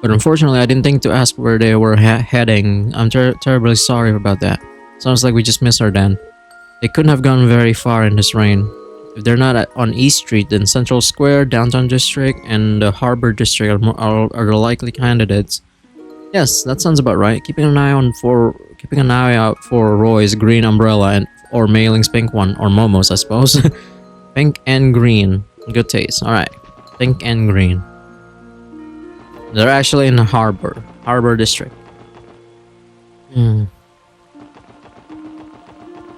But unfortunately, I didn't think to ask where they were heading. I'm terribly sorry about that. Sounds like we just missed her then. They couldn't have gone very far in this rain. If they're not on East Street, then Central Square, Downtown District, and the Harbor District are the likely candidates. Yes, that sounds about right. Keeping an eye out for Roy's green umbrella or Mailing's pink one, or Momo's, I suppose. Pink and green. Good taste. Alright. Pink and green. They're actually in the Harbor District. There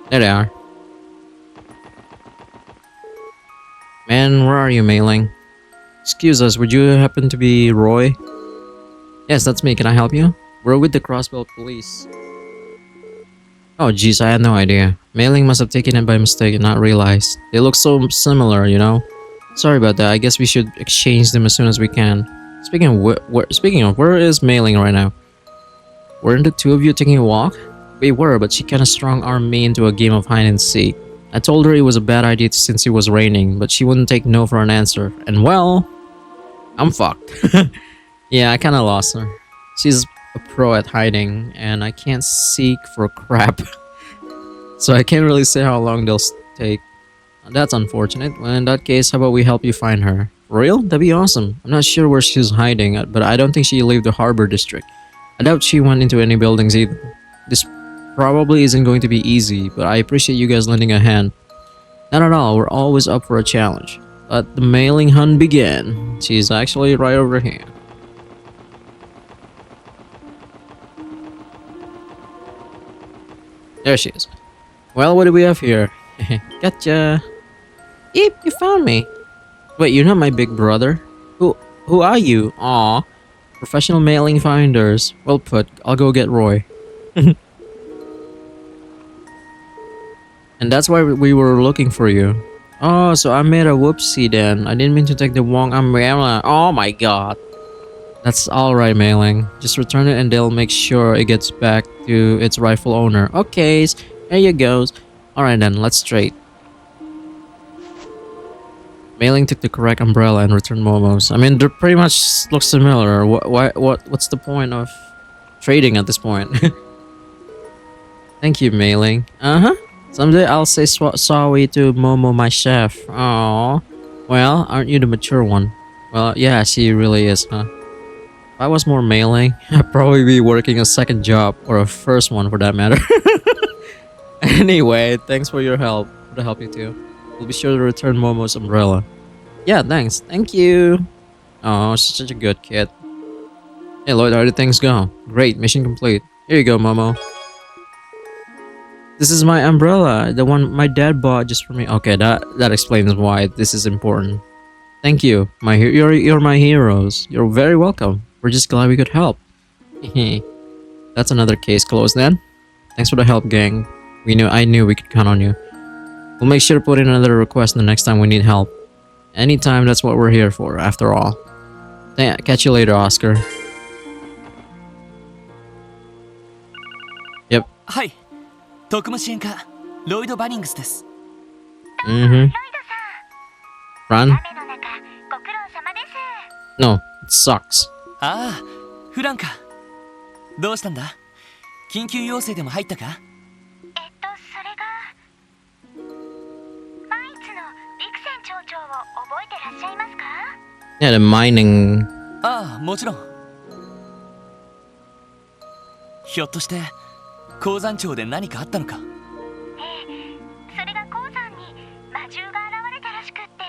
they are. Man, where are you, Mailing? Excuse us, would you happen to be Roy? Yes, that's me. Can I help you? We're with the Crossbelt Police. Oh jeez, I had no idea. Mailing must have taken it by mistake and not realized. They look so similar, you know? Sorry about that. I guess we should exchange them as soon as we can. Speaking of, where is Mailing right now? Weren't the two of you taking a walk? We were, but she kinda strong-armed me into a game of hide and seek. I told her it was a bad idea since it was raining, but she wouldn't take no for an answer. And well, I'm fucked. Yeah, I kinda lost her. She's a pro at hiding, and I can't seek for crap. So I can't really say how long they'll take. That's unfortunate. Well, in that case, how about we help you find her? For real? That'd be awesome. I'm not sure where she's hiding, but I don't think she left the harbor district. I doubt she went into any buildings either. This probably isn't going to be easy, but I appreciate you guys lending a hand. Not at all, we're always up for a challenge. Let the mailing hunt begin. She's actually right over here. There she is. Well, what do we have here? Gotcha. Yep, you found me. Wait, you're not my big brother? Who are you? Aw. Professional mailing finders. Well put. I'll go get Roy. And that's why we were looking for you. Oh, so I made a whoopsie then. I didn't mean to take the wrong umbrella. Oh my god. That's alright, mailing. Just return it and they'll make sure it gets back to its rightful owner. Okay, there you goes. Alright then, let's trade. Mailing took the correct umbrella and returned Momo's. I mean, they pretty much look similar. What's the point of trading at this point? Thank you, mailing. Someday I'll say sorry to Momo, my chef. Aww. Well, aren't you the mature one? Well, yeah, she really is, huh? If I was more mailing, I'd probably be working a second job, or a first one for that matter. Anyway, thanks for your help. To help you too. We'll be sure to return Momo's umbrella. Yeah, thanks. Thank you. Oh, she's such a good kid. Hey Lloyd, how did things go? Great, mission complete. Here you go, Momo. This is my umbrella, the one my dad bought just for me. Okay, that explains why this is important. Thank you, you're my heroes. You're very welcome. We're just glad we could help. That's another case closed then. Thanks for the help, gang. I knew we could count on you. We'll make sure to put in another request the next time we need help. Anytime, that's what we're here for, after all. Catch you later, Oscar. Yep. Hi. 特務支援課ロイド・バニングスです。Run? No, it sucks. ああ、フランか。どうしたんだ？緊急要請でも入ったか？それがマイツのビクセン町長を覚えてらっしゃいますか？ Yeah, the mining. ああ、もちろん。ひょっとして鉱山町で何かあったのか？それが鉱山に魔獣が現れたらしくって。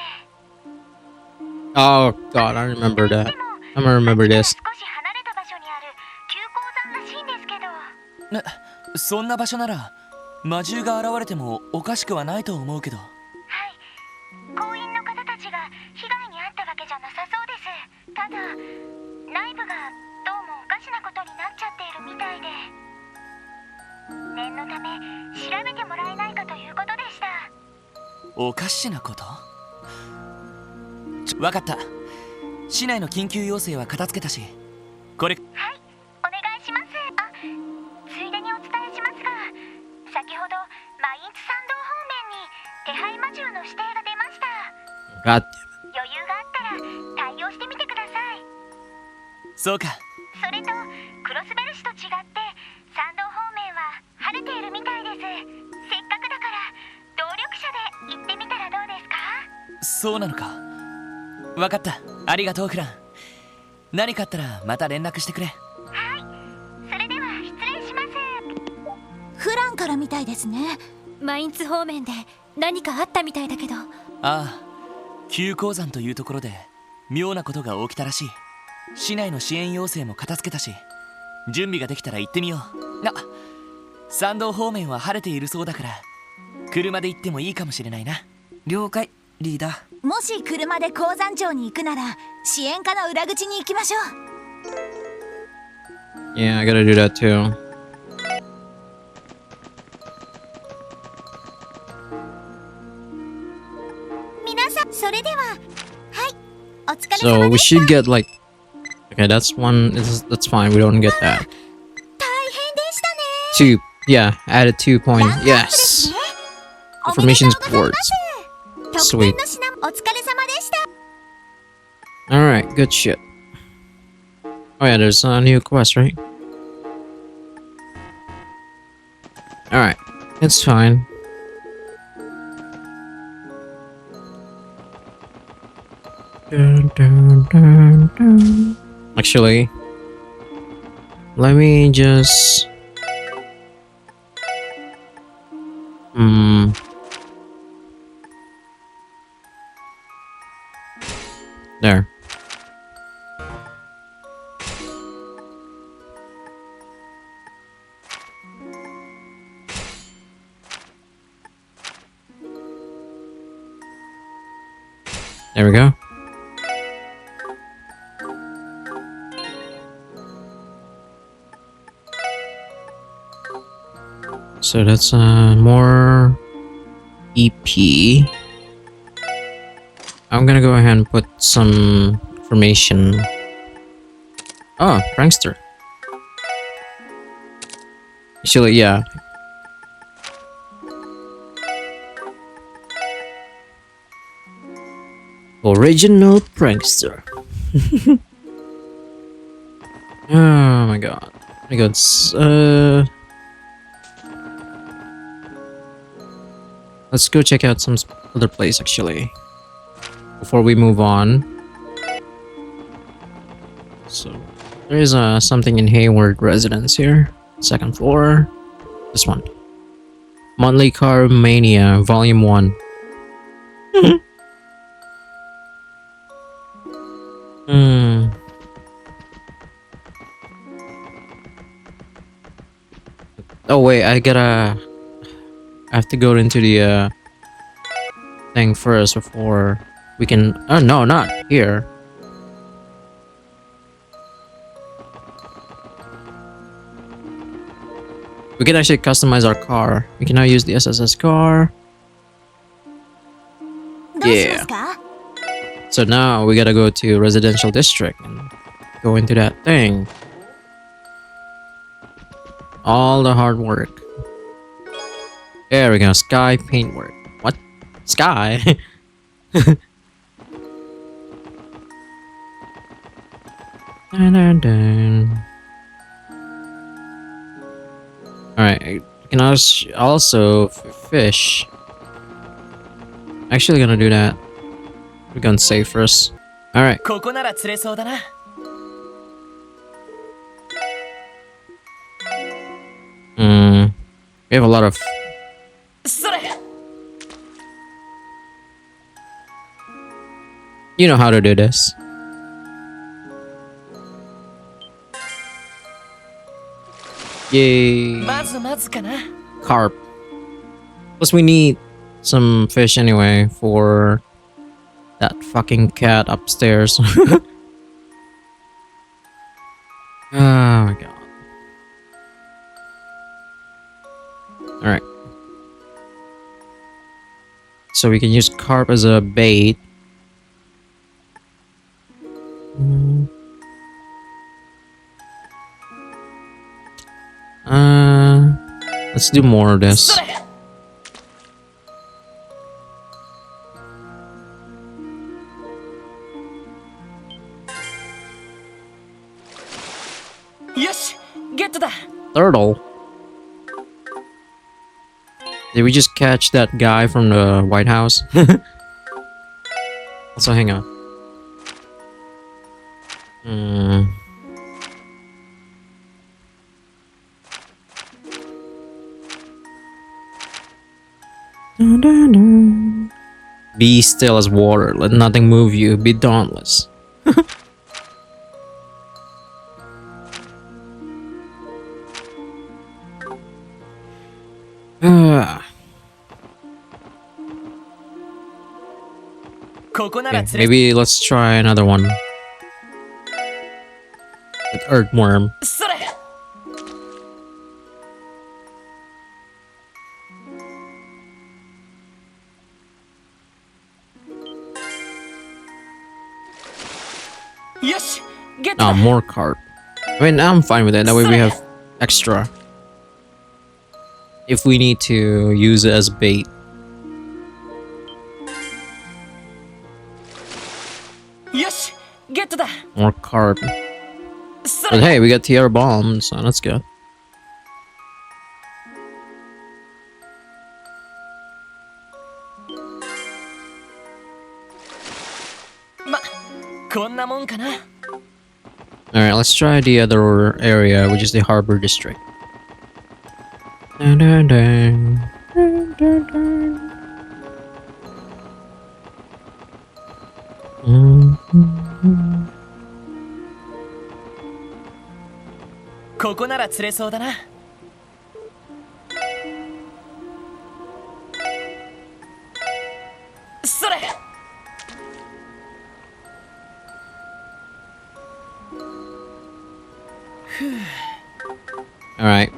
Oh god, I remember that. I'm gonna remember this. 少し離れた場所にある旧鉱山らしいんですけど。そんな場所なら魔獣が現れてもおかしくはないと思うけど。はい。工員の方たちが被害に遭ったわけじゃなさそうです。ただ内部がどうもおかしなことになっちゃっているみたいで。念のため調べてもらえないかということでした。おかしなこと？わかった。市内の緊急要請は片付けたし、これ。はい、お願いします。あ、ついでにお伝えしますが、先ほどマインツ参道方面に手配魔獣の指定が出ました。God. 余裕があったら対応してみてください。そうか。それとクロスベル市と違って参道方面は晴れているみたいです。せっかくだから動力車で行ってみたらどうですか？そうなのか。わかった。ありがとうフラン。何かあったらまた連絡してくれ。はい。それでは失礼します。フランからみたいですね。マインツ方面で何かあったみたいだけど。ああ、旧鉱山というところで妙なことが起きたらしい。市内の支援要請も片付けたし、準備ができたら行ってみよう。山道方面は晴れているそうだから車で行ってもいいかもしれないな。了解、リーダー。もし車で鉱山町に行くなら支援課の裏口に行きましょう。 Yeah, I gotta do that too. 皆さん、それでは、はい、お疲れ様でした。 So we should get like... Okay, that's one... That's fine, we don't get that. 大変でしたね。 2 Yeah, added 2 point. Yes. Information sports. Sweet. Alright, good shit. Oh yeah, there's a new quest, right? Alright, it's fine. Dun, dun, dun, dun. Actually, let me just... There. There we go. So that's more EP. I'm gonna go ahead and put some information. Oh, prankster. Actually, yeah. Original prankster. Oh my god. My god. Let's go check out some other place actually. Before we move on. So there is something in Hayward residence here. Second floor. This one. Monthly Car Mania Volume 1. Oh wait, I have to go into the thing first before we can... Oh no, not here. We can actually customize our car. We can now use the SSS car. Yeah. So now we gotta go to residential district and go into that thing. All the hard work. There we go. Sky paintwork. What? Sky? Dun, dun, dun. Alright, you can also fish. Actually gonna do that. We're gonna save first. Alright. We have a lot of... You know how to do this. Yay. Carp. Plus we need some fish anyway for that fucking cat upstairs. Oh my god. Alright. So we can use carp as a bait. Let's do more of this. Turtle? Did we just catch that guy from the White House? Also, hang on. Be still as water. Let nothing move you. Be dauntless. Okay, maybe let's try another one. With earthworm. More carp. I mean, I'm fine with it. That way we have extra. if we need to use it as bait. Yosh, get that. More carp. But hey, we got TR bomb, so that's good. Alright, let's try the other area, which is the harbor district. Dun, dun, dun. Dun, dun, dun. Mm-hmm. ここなら釣れそうだな。それ。Alright,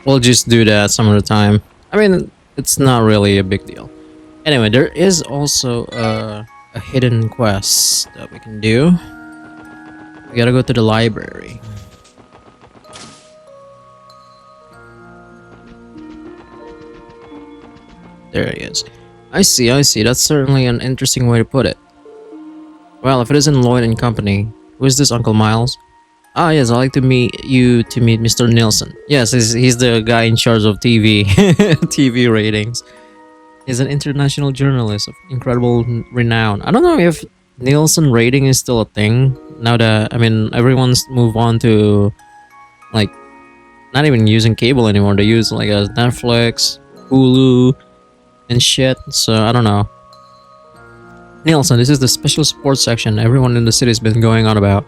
we'll just do that some other time. I mean, it's not really a big deal. Anyway, there is also a hidden quest that we can do. We gotta go to the library. There he is. I see. That's certainly an interesting way to put it. Well, if it isn't Lloyd and company, who is this Uncle Miles? Ah, yes, I'd like to meet Mr. Nielsen. Yes, he's the guy in charge of TV, TV ratings. He's an international journalist of incredible renown. I don't know if Nielsen rating is still a thing now that, I mean, everyone's moved on to, like, not even using cable anymore. They use, like, a Netflix, Hulu, and shit, so I don't know. Nielsen, this is the special sports section everyone in the city's been going on about.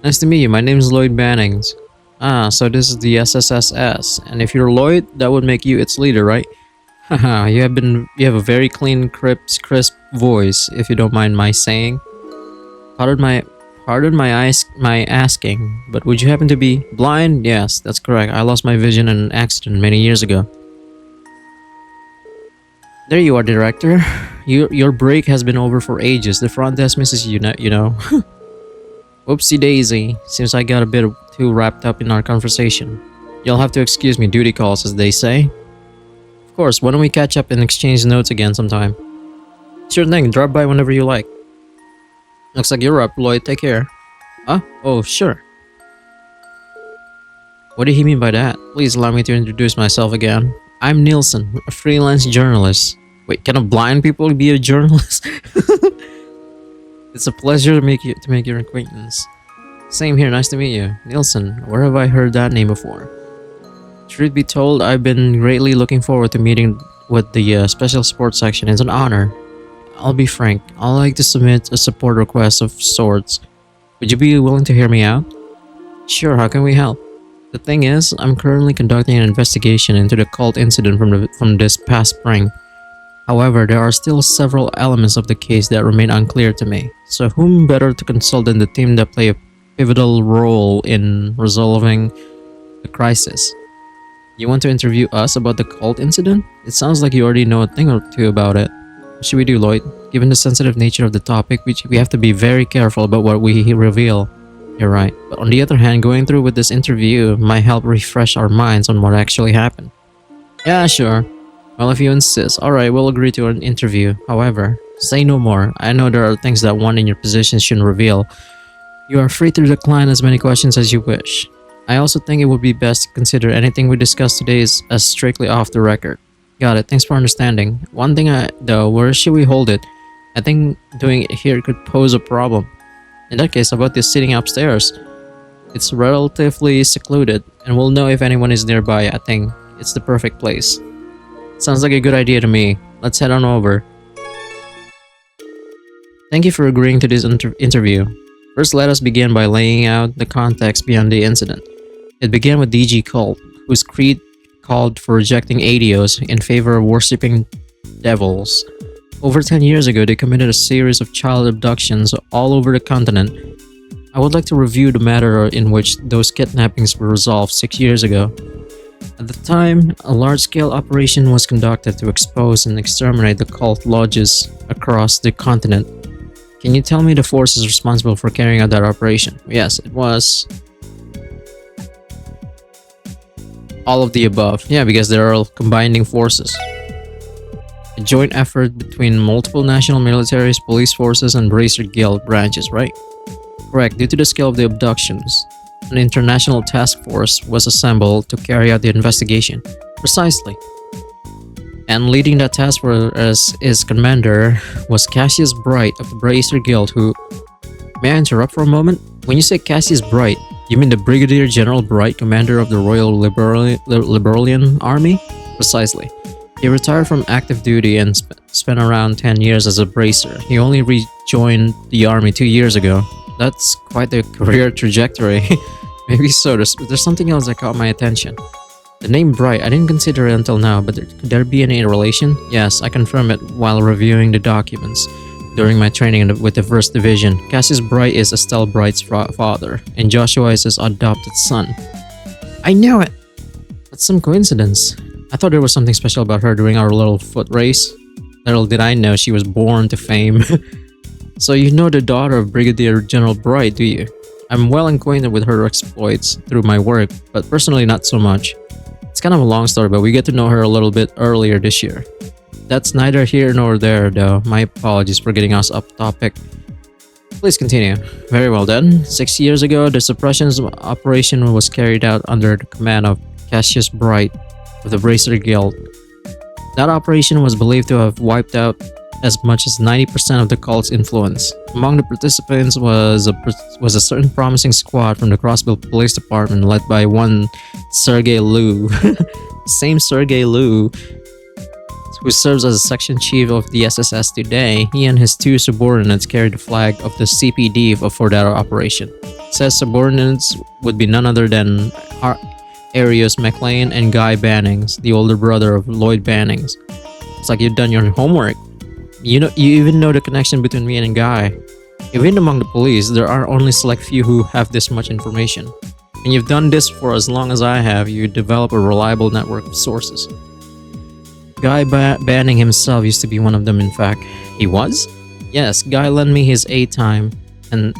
Nice to meet you, my name is Lloyd Bannings. Ah, so this is the SSSS, and if you're Lloyd, that would make you its leader, right? Haha, you have a very clean, crisp voice, if you don't mind my saying. Pardon my asking, but would you happen to be blind? Yes, that's correct. I lost my vision in an accident many years ago. There you are, director. Your break has been over for ages. The front desk misses you, you know. Whoopsie daisy. Seems I got a bit too wrapped up in our conversation. You'll have to excuse me, duty calls, as they say. Of course, why don't we catch up and exchange notes again sometime? Sure thing, drop by whenever you like. Looks like you're up, Lloyd. Take care. Huh? Oh, sure. What did he mean by that? Please allow me to introduce myself again. I'm Nielsen, a freelance journalist. Wait, can a blind people be a journalist? It's a pleasure to make your acquaintance. Same here, nice to meet you. Nielsen, where have I heard that name before? Truth be told, I've been greatly looking forward to meeting with the special sports section. It's an honor. I'll be frank, I'd like to submit a support request of sorts. Would you be willing to hear me out? Sure, how can we help? The thing is, I'm currently conducting an investigation into the cult incident from this past spring. However, there are still several elements of the case that remain unclear to me. So whom better to consult than the team that play a pivotal role in resolving the crisis? You want to interview us about the cult incident? It sounds like you already know a thing or two about it. What should we do, Lloyd? Given the sensitive nature of the topic, we have to be very careful about what we reveal. You're right. But on the other hand, going through with this interview might help refresh our minds on what actually happened. Yeah, sure. Well, if you insist. Alright, we'll agree to an interview. However, say no more. I know there are things that one in your position shouldn't reveal. You are free to decline as many questions as you wish. I also think it would be best to consider anything we discussed today as strictly off the record. Got it. Thanks for understanding. One thing though, where should we hold it? I think doing it here could pose a problem. In that case, how about this sitting upstairs? It's relatively secluded, and we'll know if anyone is nearby. I think it's the perfect place. Sounds like a good idea to me. Let's head on over. Thank you for agreeing to this interview. First, let us begin by laying out the context behind the incident. It began with DG Cult, whose creed called for rejecting ADOs in favor of worshipping devils. Over 10 years ago, they committed a series of child abductions all over the continent. I would like to review the matter in which those kidnappings were resolved 6 years ago. At the time, a large-scale operation was conducted to expose and exterminate the cult lodges across the continent. Can you tell me the forces responsible for carrying out that operation? Yes, it was... All of the above. Yeah, because they're all combining forces. A joint effort between multiple national militaries, police forces, and Bracer Guild branches, right? Correct. Due to the scale of the abductions, an international task force was assembled to carry out the investigation. Precisely. And leading that task force as its commander was Cassius Bright of the Bracer Guild, who... May I interrupt for a moment? When you say Cassius Bright, you mean the Brigadier General Bright, commander of the Royal Liberalian Army? Precisely. He retired from active duty and spent around 10 years as a bracer. He only rejoined the army 2 years ago. That's quite the career trajectory. Maybe so. There's something else that caught my attention. The name Bright, I didn't consider it until now, but could there be any relation? Yes, I confirmed it while reviewing the documents during my training with the 1st Division. Cassius Bright is Estelle Bright's father, and Joshua is his adopted son. I knew it! That's some coincidence. I thought there was something special about her during our little foot race. Little did I know she was born to fame. So you know the daughter of Brigadier General Bright, do you? I'm well acquainted with her exploits through my work, but personally not so much. It's kind of a long story, but we get to know her a little bit earlier this year. That's neither here nor there, though. My apologies for getting us off topic. Please continue. Very well then. 6 years ago, the suppression operation was carried out under the command of Cassius Bright of the Bracer Guild. That operation was believed to have wiped out as much as 90% of the cult's influence. Among the participants was a certain promising squad from the Crossville Police Department led by one Sergei Liu. Same Sergei Liu, who serves as a section chief of the SSS today. He and his 2 subordinates carried the flag of the CPD for that operation. Says subordinates would be none other than Arius McLean and Guy Bannings, the older brother of Lloyd Bannings. It's like you've done your homework. You even know the connection between me and Guy. Even among the police, there are only select few who have this much information. And you've done this for as long as I have, you develop a reliable network of sources. Guy Banning himself used to be one of them, in fact. He was? Yes, Guy lent me his aid time and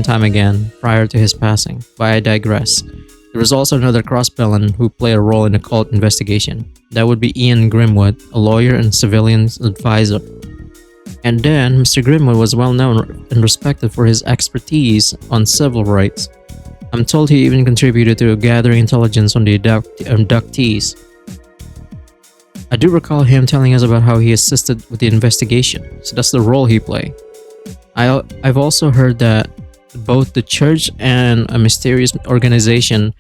time again prior to his passing, but I digress. There was also another crossbellan who played a role in the cult investigation. That would be Ian Grimwood, a lawyer and civilian advisor. And then, Mr. Grimwood was well known and respected for his expertise on civil rights. I'm told he even contributed to gathering intelligence on the abductees. I do recall him telling us about how he assisted with the investigation, so that's the role he played. I've also heard that both the church and a mysterious organization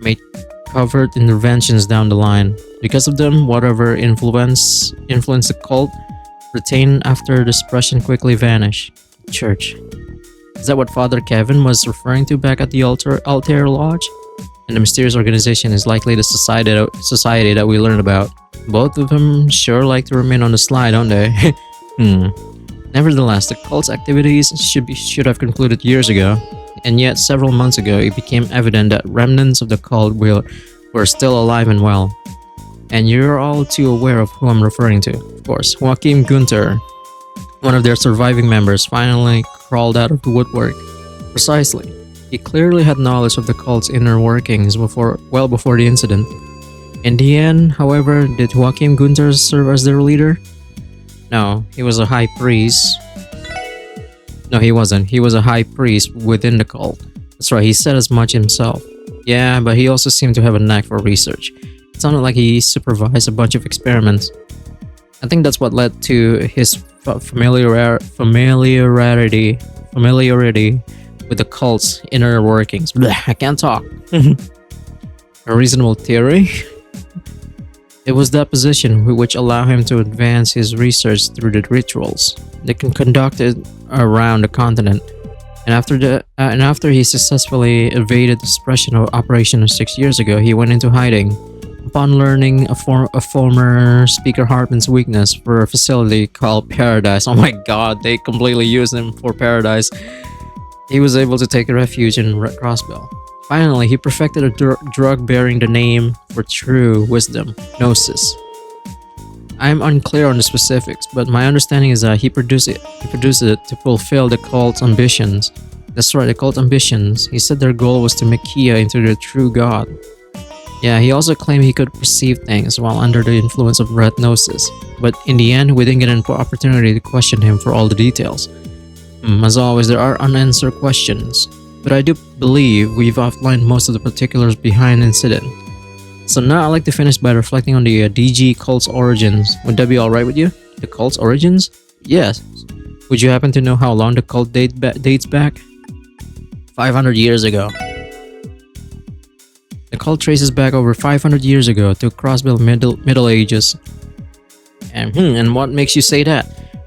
made covert interventions down the line. Because of them, whatever influenced the cult retained after the suppression quickly vanished. Church. Is that what Father Kevin was referring to back at the Altair Lodge? And the mysterious organization is likely the society that we learned about. Both of them sure like to remain on the slide, don't they? Nevertheless, the cult's activities should have concluded years ago, and yet several months ago it became evident that remnants of the cult were still alive and well. And you're all too aware of who I'm referring to, of course. Joachim Gunther, one of their surviving members, finally crawled out of the woodwork. Precisely. He clearly had knowledge of the cult's inner workings well before the incident. In the end, however, did Joachim Gunther serve as their leader? No, he was a high priest. No, he wasn't. He was a high priest within the cult. That's right, he said as much himself. Yeah, but he also seemed to have a knack for research. It sounded like he supervised a bunch of experiments. I think that's what led to his familiarity with the cult's inner workings. Blech, I can't talk. A reasonable theory? It was that position which allowed him to advance his research through the rituals they can conduct it around the continent. And after he successfully evaded the suppression operation 6 years ago, he went into hiding. Upon learning a former Speaker Hartman's weakness for a facility called Paradise, oh my god, they completely used him for Paradise, he was able to take refuge in Crossbell. Finally, he perfected a drug bearing the name for true wisdom, Gnosis. I am unclear on the specifics, but my understanding is that he produced it to fulfill the cult's ambitions. That's right, the cult ambitions. He said their goal was to make Kia into their true god. Yeah, he also claimed he could perceive things while under the influence of red noses. But in the end, we didn't get an opportunity to question him for all the details. As always, there are unanswered questions. But I do believe we've outlined most of the particulars behind the incident. So now I'd like to finish by reflecting on the DG cult's origins. Would that be alright with you? The cult's origins? Yes. Would you happen to know how long the cult dates back? 500 years ago. The cult traces back over 500 years ago to Crossbill Middle Ages. And what makes you say that?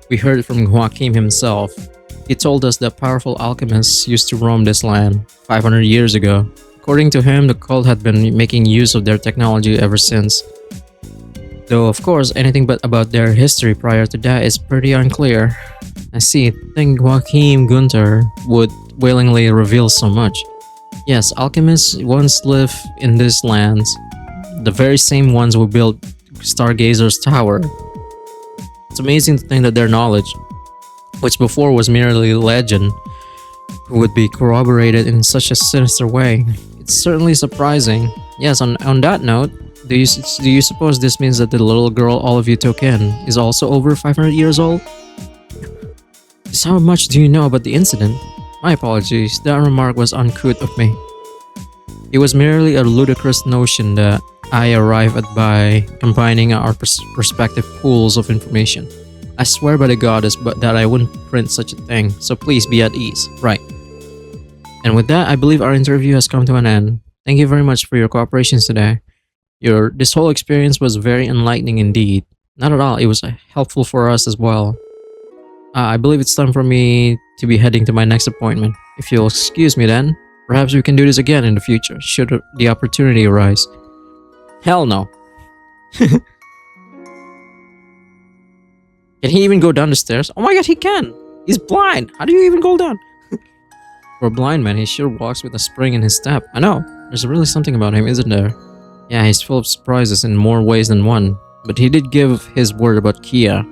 We heard it from Joachim himself. He told us that powerful alchemists used to roam this land 500 years ago. According to him, the cult had been making use of their technology ever since. Though of course, anything but about their history prior to that is pretty unclear. I see, I think Joachim Gunther would willingly reveal so much. Yes, alchemists once lived in these lands, the very same ones who built Stargazer's tower. It's amazing to think that their knowledge, which before was merely legend, would be corroborated in such a sinister way. It's certainly surprising. Yes, on that note, do you suppose this means that the little girl all of you took in is also over 500 years old? Just how much do you know about the incident? My apologies, that remark was uncouth of me. It was merely a ludicrous notion that I arrived at by combining our respective pools of information. I swear by the goddess that I wouldn't print such a thing, so please be at ease. Right. And with that, I believe our interview has come to an end. Thank you very much for your cooperation today. This whole experience was very enlightening indeed. Not at all, it was helpful for us as well. I believe it's time for me to be heading to my next appointment. If you'll excuse me then, perhaps we can do this again in the future, should the opportunity arise. Hell no. Can he even go down the stairs? Oh my god, he can! He's blind! How do you even go down? For a blind man, he sure walks with a spring in his step. I know, there's really something about him, isn't there? Yeah, he's full of surprises in more ways than one. But he did give his word about Kia.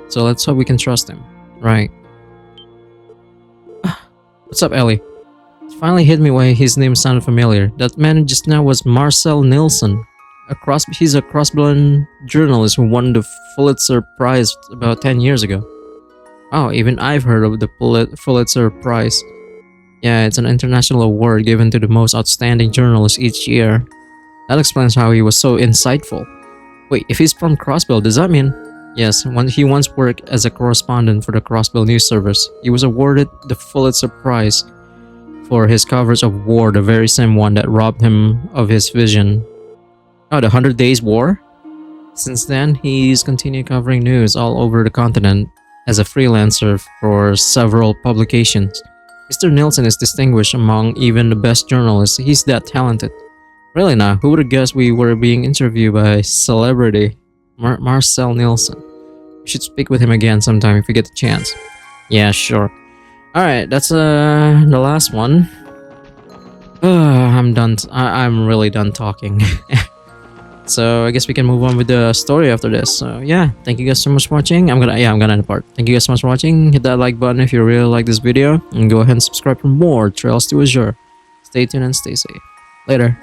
So let's hope we can trust him. Right. What's up, Ellie? It finally hit me why his name sounded familiar. That man just now was Marcel Nilsson. He's a crossblown journalist who won the Pulitzer Prize about 10 years ago. Oh, even I've heard of the Pulitzer Prize. Yeah, it's an international award given to the most outstanding journalist each year. That explains how he was so insightful. Wait, if he's from Crossbill, does that mean... Yes, he once worked as a correspondent for the Crossbill News Service. He was awarded the Pulitzer Prize for his coverage of war, the very same one that robbed him of his vision. Oh, the 100 Days War? Since then, he's continued covering news all over the continent as a freelancer for several publications. Mr. Nilsson is distinguished among even the best journalists. He's that talented. Really now, who would have guessed we were being interviewed by a celebrity? Marcel Nilsson. We should speak with him again sometime if we get the chance. Yeah, sure. Alright, that's the last one. I'm done. I'm really done talking. So I guess we can move on with the story after this. So yeah, thank you guys so much for watching. I'm gonna end the part. Thank you guys so much for watching. Hit that like button if you really like this video, and go ahead and subscribe for more Trails to Azure. Stay tuned and stay safe. Later.